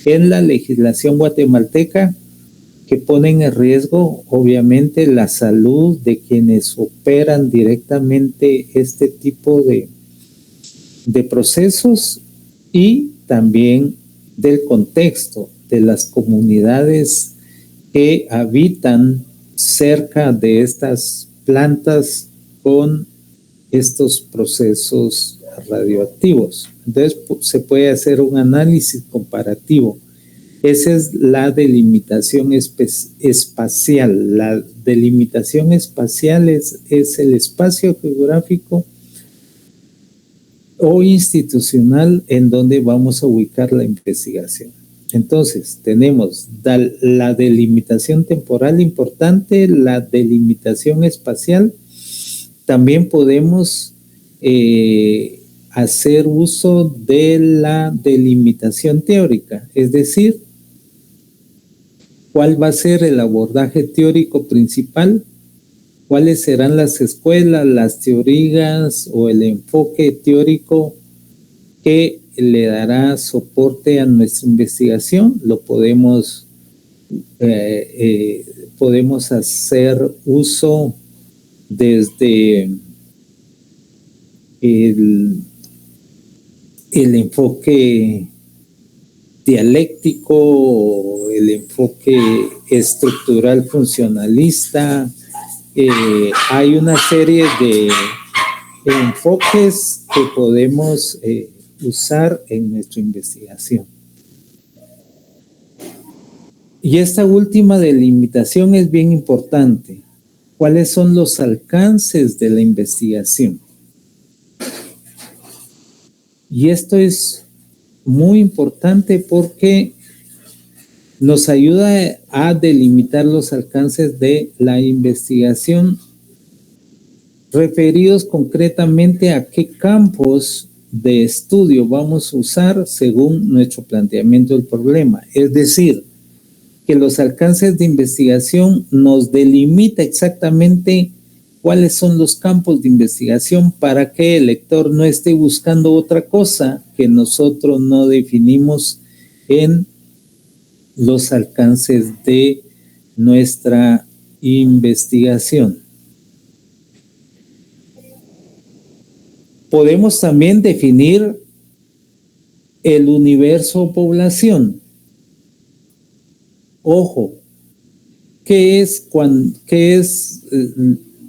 Speaker 1: en la legislación guatemalteca que ponen en riesgo, obviamente, la salud de quienes operan directamente este tipo de procesos y también del contexto de las comunidades que habitan cerca de estas plantas con estos procesos radioactivos. Entonces, se puede hacer un análisis comparativo. Esa es la delimitación espacial. La delimitación espacial es el espacio geográfico o institucional en donde vamos a ubicar la investigación. Entonces, tenemos la delimitación temporal importante, la delimitación espacial. También podemos hacer uso de la delimitación teórica, es decir, cuál va a ser el abordaje teórico principal, cuáles serán las escuelas, las teorías o el enfoque teórico que le dará soporte a nuestra investigación. Lo podemos hacer uso desde el enfoque dialéctico, el enfoque estructural funcionalista. Hay una serie de enfoques que podemos usar en nuestra investigación. Y esta última delimitación es bien importante. ¿Cuáles son los alcances de la investigación? Y esto es muy importante porque nos ayuda a delimitar los alcances de la investigación referidos concretamente a qué campos de estudio vamos a usar según nuestro planteamiento del problema. Es decir, que los alcances de investigación nos delimita exactamente cuáles son los campos de investigación para que el lector no esté buscando otra cosa que nosotros no definimos en los alcances de nuestra investigación. Podemos también definir el universo población. Ojo, ¿qué es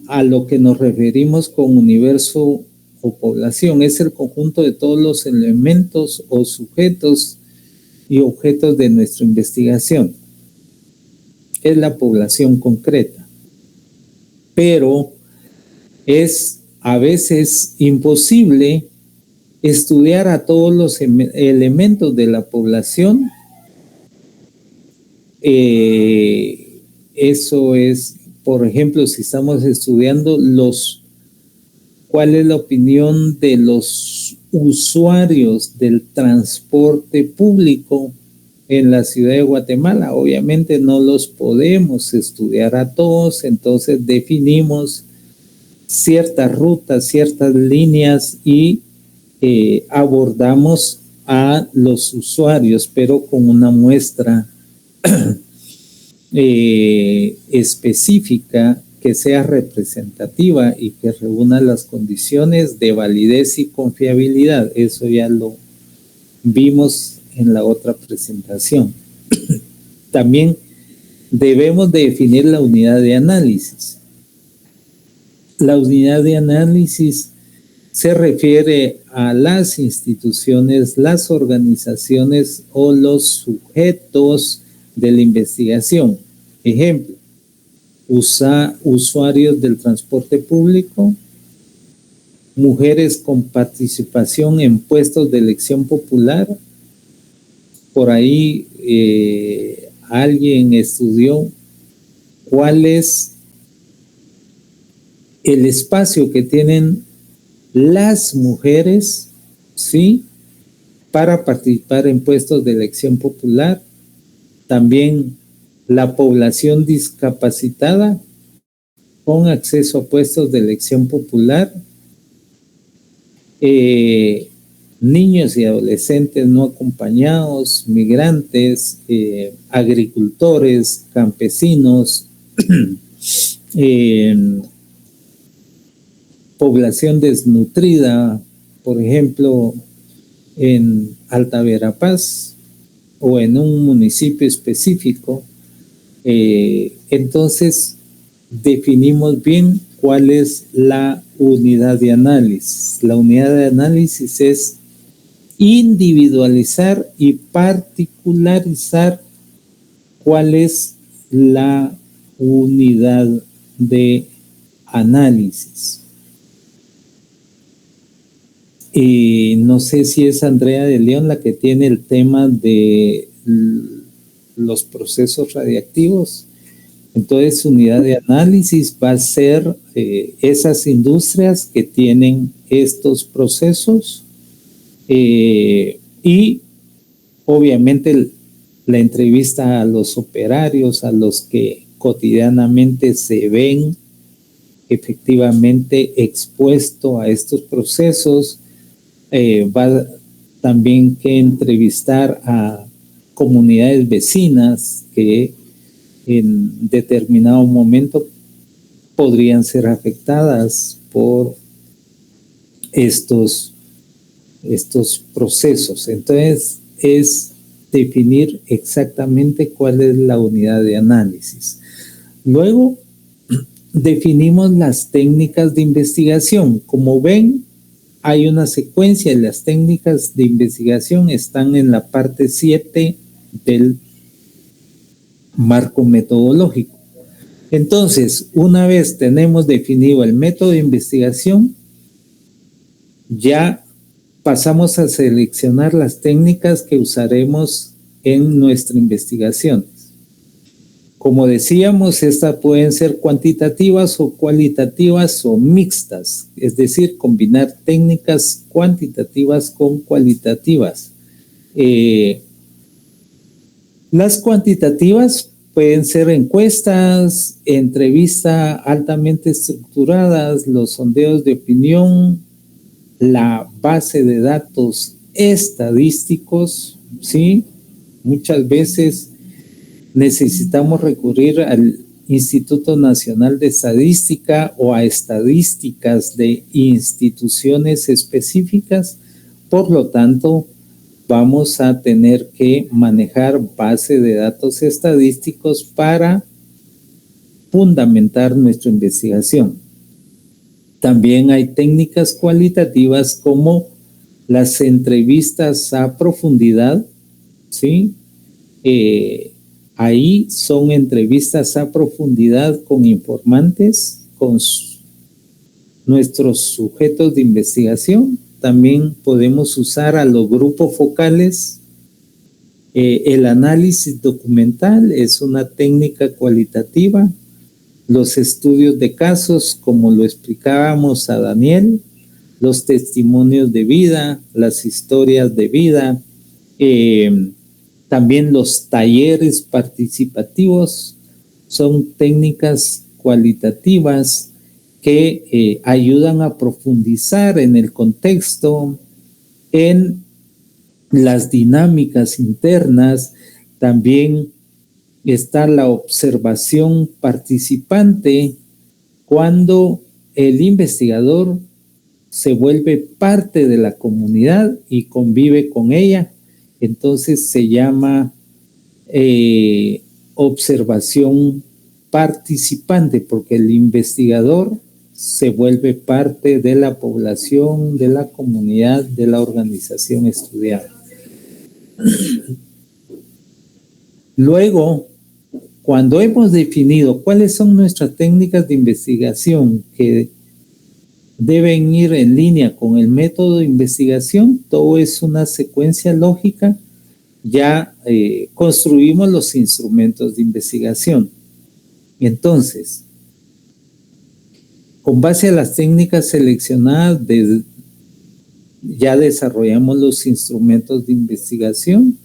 Speaker 1: a lo que nos referimos con universo o población? Es el conjunto de todos los elementos o sujetos y objetos de nuestra investigación. Es la población concreta. Pero es a veces imposible estudiar a todos los elementos de la población. Eso es, por ejemplo, si estamos estudiando ¿Cuál es la opinión de los usuarios del transporte público en la ciudad de Guatemala? Obviamente no los podemos estudiar a todos, entonces definimos ciertas rutas, ciertas líneas y abordamos a los usuarios, pero con una muestra específica que sea representativa y que reúna las condiciones de validez y confiabilidad. Eso ya lo vimos en la otra presentación. También debemos de definir la unidad de análisis. La unidad de análisis se refiere a las instituciones, las organizaciones o los sujetos de la investigación. Ejemplo, usuarios del transporte público, mujeres con participación en puestos de elección popular. Por ahí alguien estudió cuál es el espacio que tienen las mujeres, ¿sí?, para participar en puestos de elección popular. También la población discapacitada con acceso a puestos de elección popular, niños y adolescentes no acompañados, migrantes, agricultores, campesinos, población desnutrida, por ejemplo, en Alta Verapaz o en un municipio específico. Entonces, definimos bien cuál es la unidad de análisis. La unidad de análisis es individualizar y particularizar cuál es la unidad de análisis. No sé si es Andrea de León la que tiene el tema de los procesos radiactivos. Entonces, unidad de análisis va a ser esas industrias que tienen estos procesos y obviamente la entrevista a los operarios, a los que cotidianamente se ven efectivamente expuestos a estos procesos. Va también que entrevistar a comunidades vecinas que en determinado momento podrían ser afectadas por estos procesos. Entonces, es definir exactamente cuál es la unidad de análisis. Luego, definimos las técnicas de investigación. Como ven, hay una secuencia y las técnicas de investigación están en la parte 7 del marco metodológico. Entonces, una vez tenemos definido el método de investigación, ya pasamos a seleccionar las técnicas que usaremos en nuestra investigación. Como decíamos, estas pueden ser cuantitativas o cualitativas o mixtas, es decir, combinar técnicas cuantitativas con cualitativas. Las cuantitativas pueden ser encuestas, entrevistas altamente estructuradas, los sondeos de opinión, la base de datos estadísticos, ¿sí? Muchas veces necesitamos recurrir al Instituto Nacional de Estadística o a estadísticas de instituciones específicas. Por lo tanto, vamos a tener que manejar base de datos estadísticos para fundamentar nuestra investigación. También hay técnicas cualitativas como las entrevistas a profundidad, ¿sí? Ahí son entrevistas a profundidad con informantes, con nuestros sujetos de investigación. También podemos usar a los grupos focales. El análisis documental es una técnica cualitativa. los estudios de casos, como lo explicábamos a Daniel, los testimonios de vida, las historias de vida, también los talleres participativos son técnicas cualitativas que ayudan a profundizar en el contexto, en las dinámicas internas. También está la observación participante, cuando el investigador se vuelve parte de la comunidad y convive con ella. Entonces se llama observación participante, porque el investigador se vuelve parte de la población, de la comunidad, de la organización estudiada. Luego, cuando hemos definido cuáles son nuestras técnicas de investigación que deben ir en línea con el método de investigación, todo es una secuencia lógica. Ya construimos los instrumentos de investigación. Entonces, con base a las técnicas seleccionadas, ya desarrollamos los instrumentos de investigación,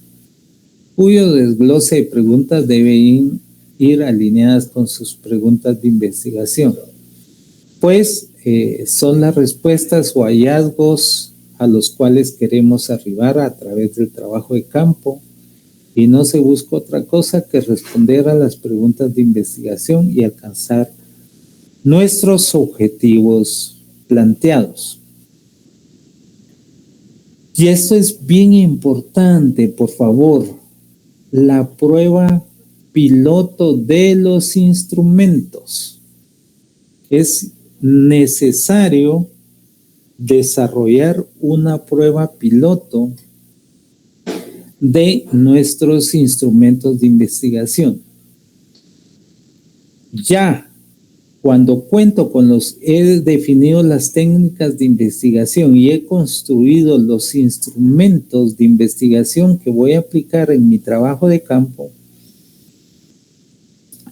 Speaker 1: cuyo desglose de preguntas deben ir alineadas con sus preguntas de investigación. Pues son las respuestas o hallazgos a los cuales queremos arribar a través del trabajo de campo, y no se busca otra cosa que responder a las preguntas de investigación y alcanzar nuestros objetivos planteados. Y esto es bien importante, por favor, la prueba piloto de los instrumentos. Es necesario desarrollar una prueba piloto de nuestros instrumentos de investigación. Ya cuando cuento con he definido las técnicas de investigación y he construido los instrumentos de investigación que voy a aplicar en mi trabajo de campo,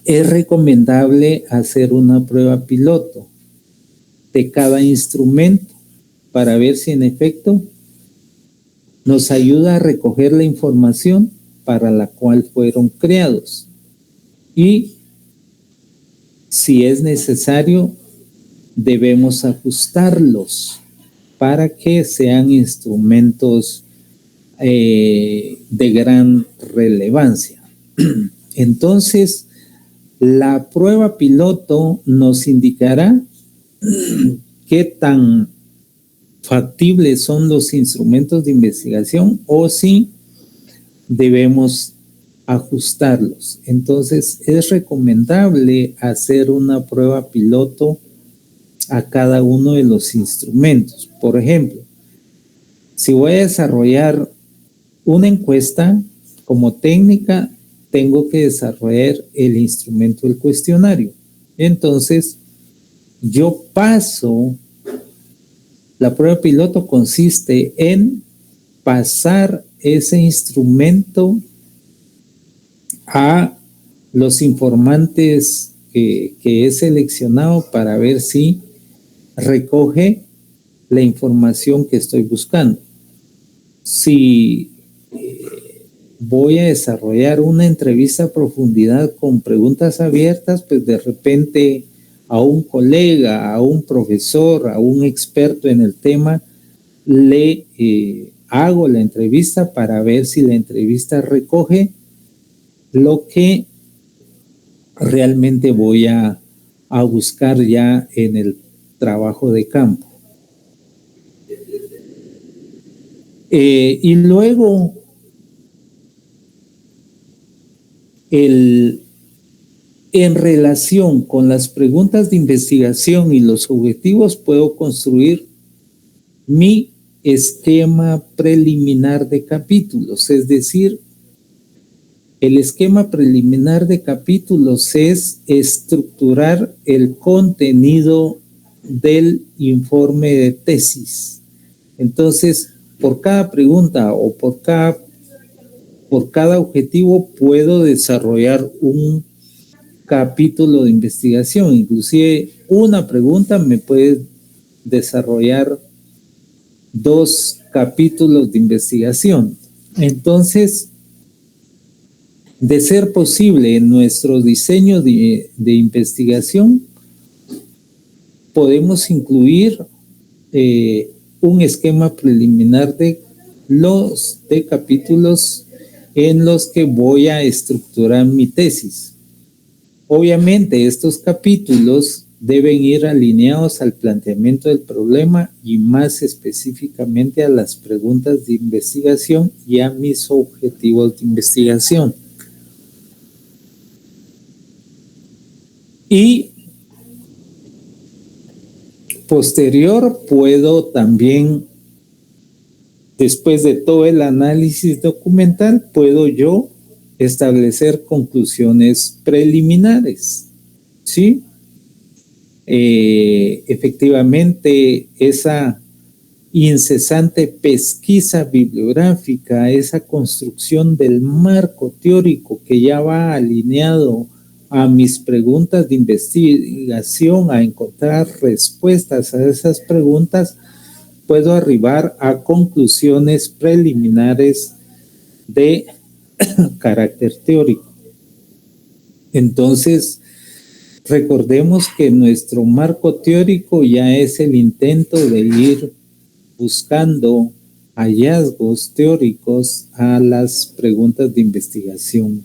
Speaker 1: es recomendable hacer una prueba piloto de cada instrumento para ver si en efecto nos ayuda a recoger la información para la cual fueron creados, y si es necesario debemos ajustarlos para que sean instrumentos de gran relevancia. Entonces, la prueba piloto nos indicará qué tan factibles son los instrumentos de investigación o si debemos ajustarlos. Entonces, es recomendable hacer una prueba piloto a cada uno de los instrumentos. Por ejemplo, si voy a desarrollar una encuesta como técnica, tengo que desarrollar el instrumento del cuestionario. Entonces, yo paso, la prueba piloto consiste en pasar ese instrumento a los informantes que he seleccionado para ver si recoge la información que estoy buscando. Si voy a desarrollar una entrevista a profundidad con preguntas abiertas, pues de repente a un colega, a un profesor, a un experto en el tema, le hago la entrevista para ver si la entrevista recoge lo que realmente voy a buscar ya en el trabajo de campo. Y luego en relación con las preguntas de investigación y los objetivos, puedo construir mi esquema preliminar de capítulos. Es decir, el esquema preliminar de capítulos es estructurar el contenido del informe de tesis. Entonces, por cada pregunta o por cada objetivo puedo desarrollar un capítulo de investigación. Inclusive una pregunta me puede desarrollar 2 capítulos de investigación. Entonces, de ser posible en nuestro diseño de investigación, podemos incluir un esquema preliminar de capítulos en los que voy a estructurar mi tesis. Obviamente, estos capítulos deben ir alineados al planteamiento del problema y más específicamente a las preguntas de investigación y a mis objetivos de investigación. Y posterior puedo también, después de todo el análisis documental, puedo yo establecer conclusiones preliminares, ¿sí? Efectivamente, esa incesante pesquisa bibliográfica, esa construcción del marco teórico que ya va alineado a mis preguntas de investigación, a encontrar respuestas a esas preguntas, puedo arribar a conclusiones preliminares de carácter teórico. Entonces, recordemos que nuestro marco teórico ya es el intento de ir buscando hallazgos teóricos a las preguntas de investigación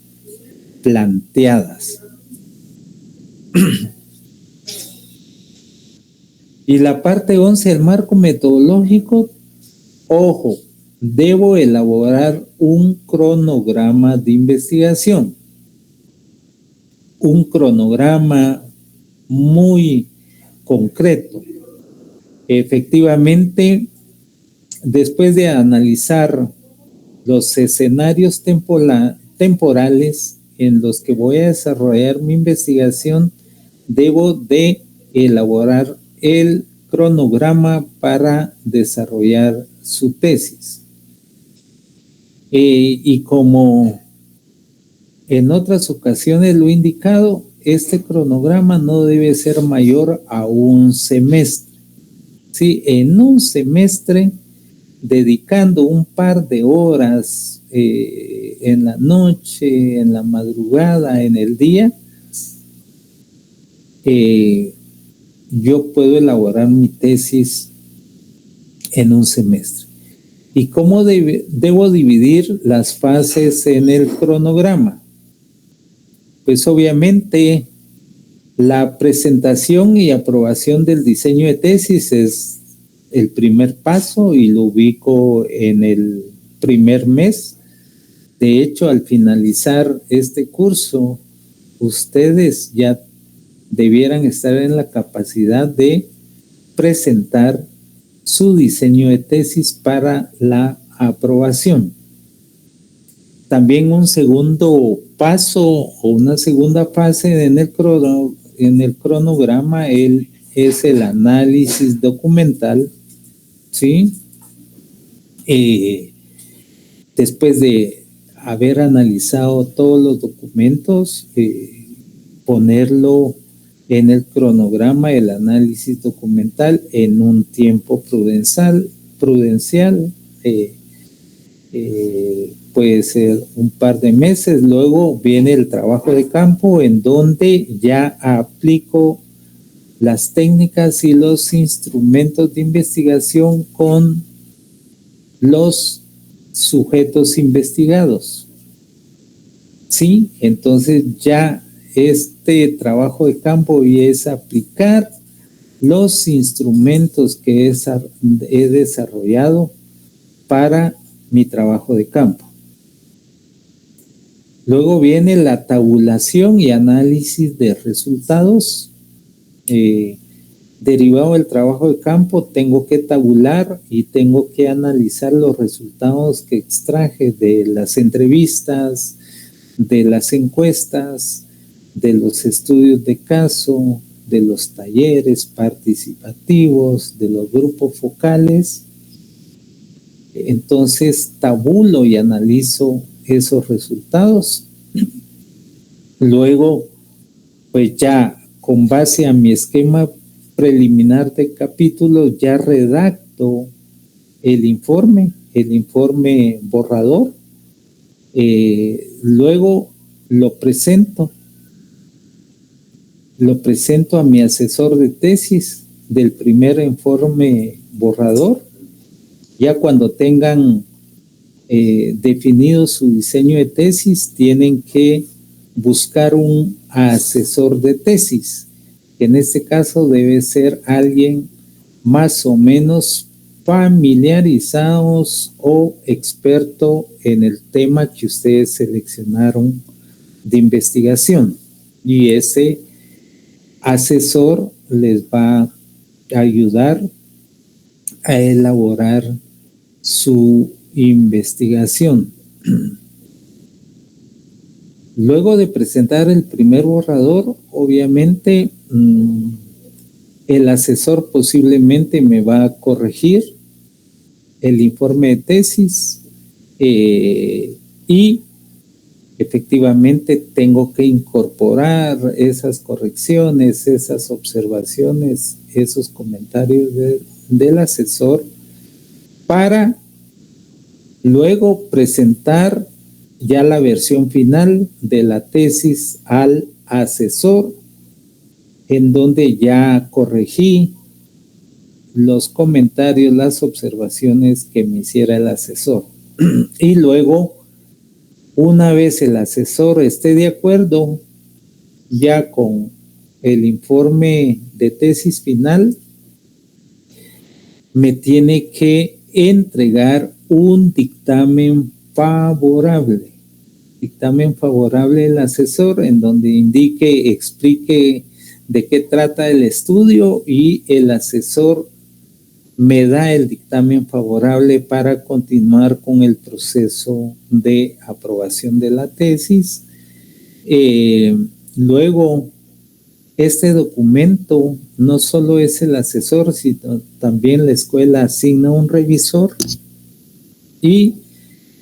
Speaker 1: planteadas. Y la parte 11, el marco metodológico, ojo, debo elaborar un cronograma de investigación. Un cronograma muy concreto. Efectivamente, después de analizar los escenarios temporales en los que voy a desarrollar mi investigación, debo de elaborar el cronograma para desarrollar su tesis. Y como en otras ocasiones lo he indicado, este cronograma no debe ser mayor a un semestre. Sí, en un semestre, dedicando un par de horas en la noche, en la madrugada, en el día, yo puedo elaborar mi tesis en un semestre. ¿Y cómo debo dividir las fases en el cronograma? Pues obviamente la presentación y aprobación del diseño de tesis es el primer paso y lo ubico en el primer mes. De hecho, al finalizar este curso, ustedes ya debieran estar en la capacidad de presentar su diseño de tesis para la aprobación. También un segundo paso o una segunda fase en el cronograma es el análisis documental, ¿sí? Después de haber analizado todos los documentos, ponerlo en el cronograma, el análisis documental en un tiempo prudencial, puede ser un par de meses. Luego viene el trabajo de campo, en donde ya aplico las técnicas y los instrumentos de investigación con los sujetos investigados. Sí, entonces ya este trabajo de campo es aplicar los instrumentos que he desarrollado para mi trabajo de campo. Luego viene la tabulación y análisis de resultados. Derivado del trabajo de campo, tengo que tabular y tengo que analizar los resultados que extraje de las entrevistas, de las encuestas, de los estudios de caso, de los talleres participativos, de los grupos focales. Entonces tabulo y analizo esos resultados. Luego pues ya con base a mi esquema preliminar de capítulos ya redacto el informe borrador. Luego lo presento a mi asesor de tesis del primer informe borrador. Ya cuando tengan definido su diseño de tesis, tienen que buscar un asesor de tesis, que en este caso debe ser alguien más o menos familiarizados o experto en el tema que ustedes seleccionaron de investigación, y ese asesor les va a ayudar a elaborar su investigación. Luego de presentar el primer borrador, obviamente el asesor posiblemente me va a corregir el informe de tesis y efectivamente tengo que incorporar esas correcciones, esas observaciones, esos comentarios del asesor para luego presentar ya la versión final de la tesis al asesor, en donde ya corregí los comentarios, las observaciones que me hiciera el asesor. Y luego, una vez el asesor esté de acuerdo ya con el informe de tesis final, me tiene que entregar un dictamen favorable el asesor, en donde explique de qué trata el estudio, y el asesor me da el dictamen favorable para continuar con el proceso de aprobación de la tesis. Luego, este documento no solo es el asesor, sino también la escuela asigna un revisor, y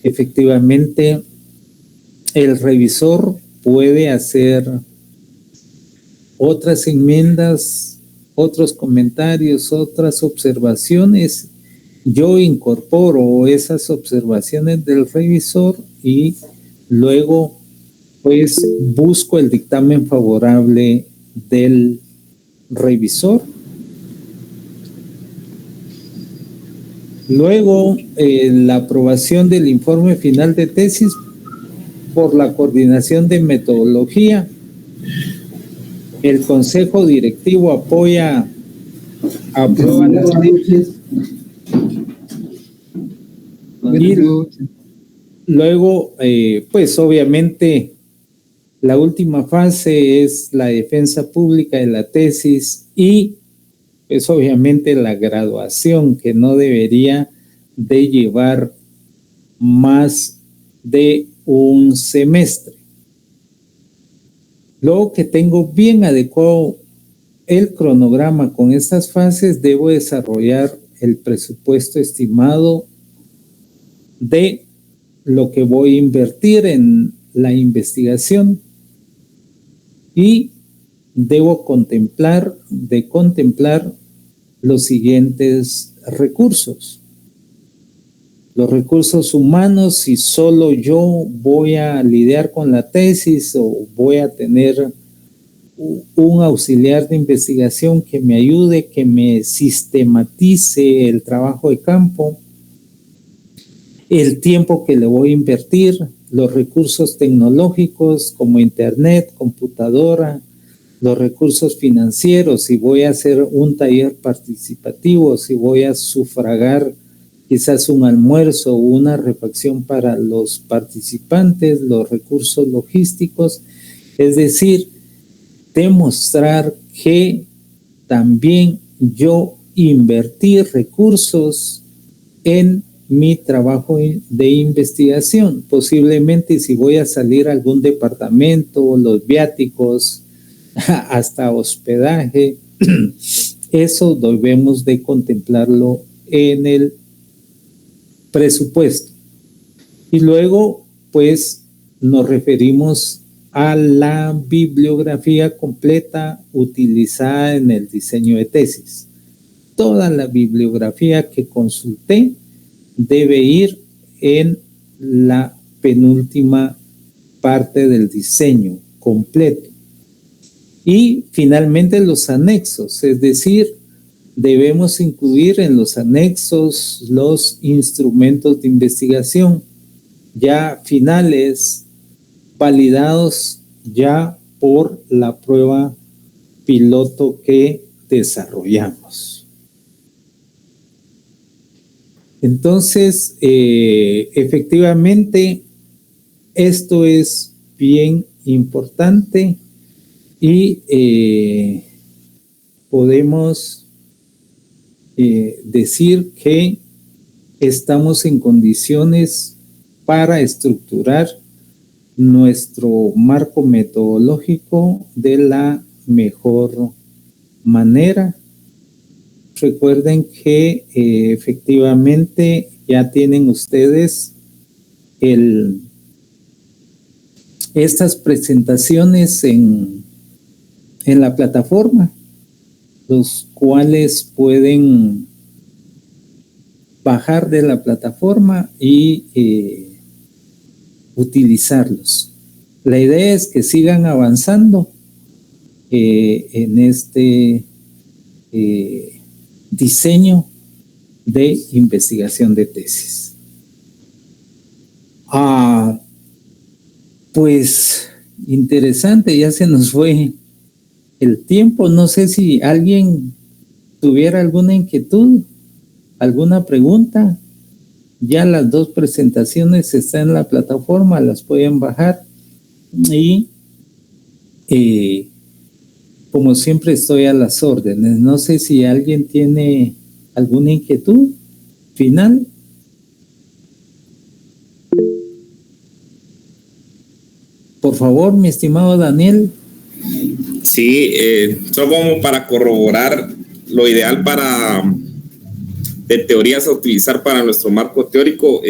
Speaker 1: efectivamente el revisor puede hacer otras enmiendas, otros comentarios, otras observaciones. Yo incorporo esas observaciones del revisor y luego pues busco el dictamen favorable del revisor. Luego, la aprobación del informe final de tesis por la coordinación de metodología. El consejo directivo aprueba las tesis. Y luego, pues obviamente, la última fase es la defensa pública de la tesis y pues obviamente la graduación, que no debería de llevar más de un semestre. Luego que tengo bien adecuado el cronograma con estas fases, debo desarrollar el presupuesto estimado de lo que voy a invertir en la investigación, y debo contemplar los siguientes recursos. Los recursos humanos, si solo yo voy a lidiar con la tesis o voy a tener un auxiliar de investigación que me ayude, que me sistematice el trabajo de campo, el tiempo que le voy a invertir, los recursos tecnológicos como internet, computadora, los recursos financieros, si voy a hacer un taller participativo, si voy a sufragar quizás un almuerzo o una refacción para los participantes, los recursos logísticos, es decir, demostrar que también yo invertí recursos en mi trabajo de investigación. Posiblemente si voy a salir a algún departamento, los viáticos, hasta hospedaje, eso debemos de contemplarlo en el presupuesto. Y luego, pues, nos referimos a la bibliografía completa utilizada en el diseño de tesis. Toda la bibliografía que consulté debe ir en la penúltima parte del diseño completo. Y finalmente los anexos, es decir, debemos incluir en los anexos los instrumentos de investigación ya finales, validados ya por la prueba piloto que desarrollamos. Entonces, efectivamente, esto es bien importante y podemos decir que estamos en condiciones para estructurar nuestro marco metodológico de la mejor manera. Recuerden que efectivamente ya tienen ustedes estas presentaciones en la plataforma, los cuales pueden bajar de la plataforma y utilizarlos. La idea es que sigan avanzando en este diseño de investigación de tesis. Pues interesante, ya se nos fue el tiempo. No sé si alguien tuviera alguna inquietud, alguna pregunta. Ya las dos presentaciones están en la plataforma, las pueden bajar y como siempre estoy a las órdenes. No sé si alguien tiene alguna inquietud final. Por favor, mi estimado Daniel.
Speaker 2: Sí, solo como para corroborar lo ideal de teorías a utilizar para nuestro marco teórico,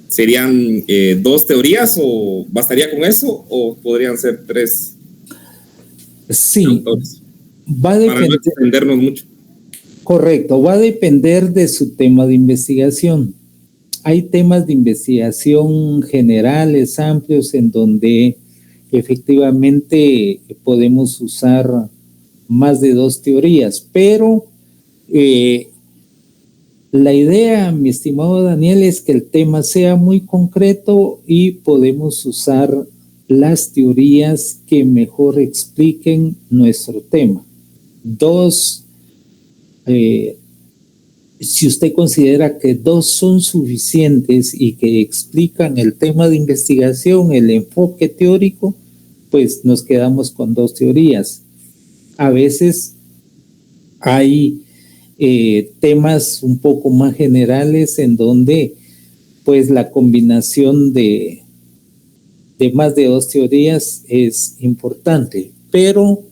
Speaker 2: ¿serían 2 teorías o bastaría con eso o podrían ser 3?
Speaker 1: Sí,
Speaker 2: autores?
Speaker 1: Va a depender.
Speaker 2: Para no extendernos mucho.
Speaker 1: Correcto, va a depender de su tema de investigación. Hay temas de investigación generales, amplios, en donde efectivamente podemos usar más de 2 teorías, pero la idea, mi estimado Daniel, es que el tema sea muy concreto y podemos usar las teorías que mejor expliquen nuestro tema. 2, si usted considera que 2 son suficientes y que explican el tema de investigación, el enfoque teórico, pues nos quedamos con 2 teorías. A veces hay temas un poco más generales en donde pues la combinación de más de 2 teorías es importante, pero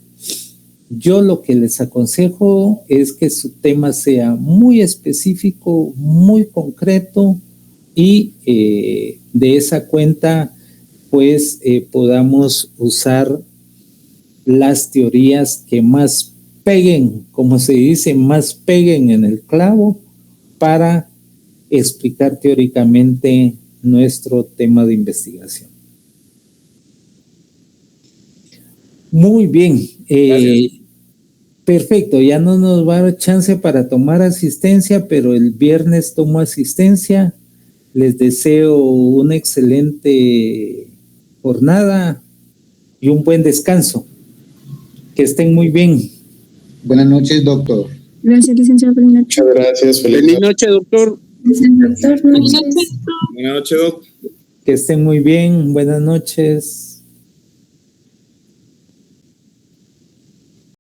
Speaker 1: yo lo que les aconsejo es que su tema sea muy específico, muy concreto y de esa cuenta pues podamos usar las teorías que más peguen, como se dice, más peguen en el clavo para explicar teóricamente nuestro tema de investigación. Muy bien. Perfecto, ya no nos va a dar chance para tomar asistencia, pero el viernes tomo asistencia. Les deseo una excelente jornada y un buen descanso. Que estén muy bien.
Speaker 4: Buenas noches, doctor.
Speaker 3: Gracias, licenciado. Feliz noche.
Speaker 5: Muchas gracias.
Speaker 6: Feliz noche, doctor.
Speaker 3: Doctor,
Speaker 2: Buenas noches, doc.
Speaker 1: Que estén muy bien. Buenas noches.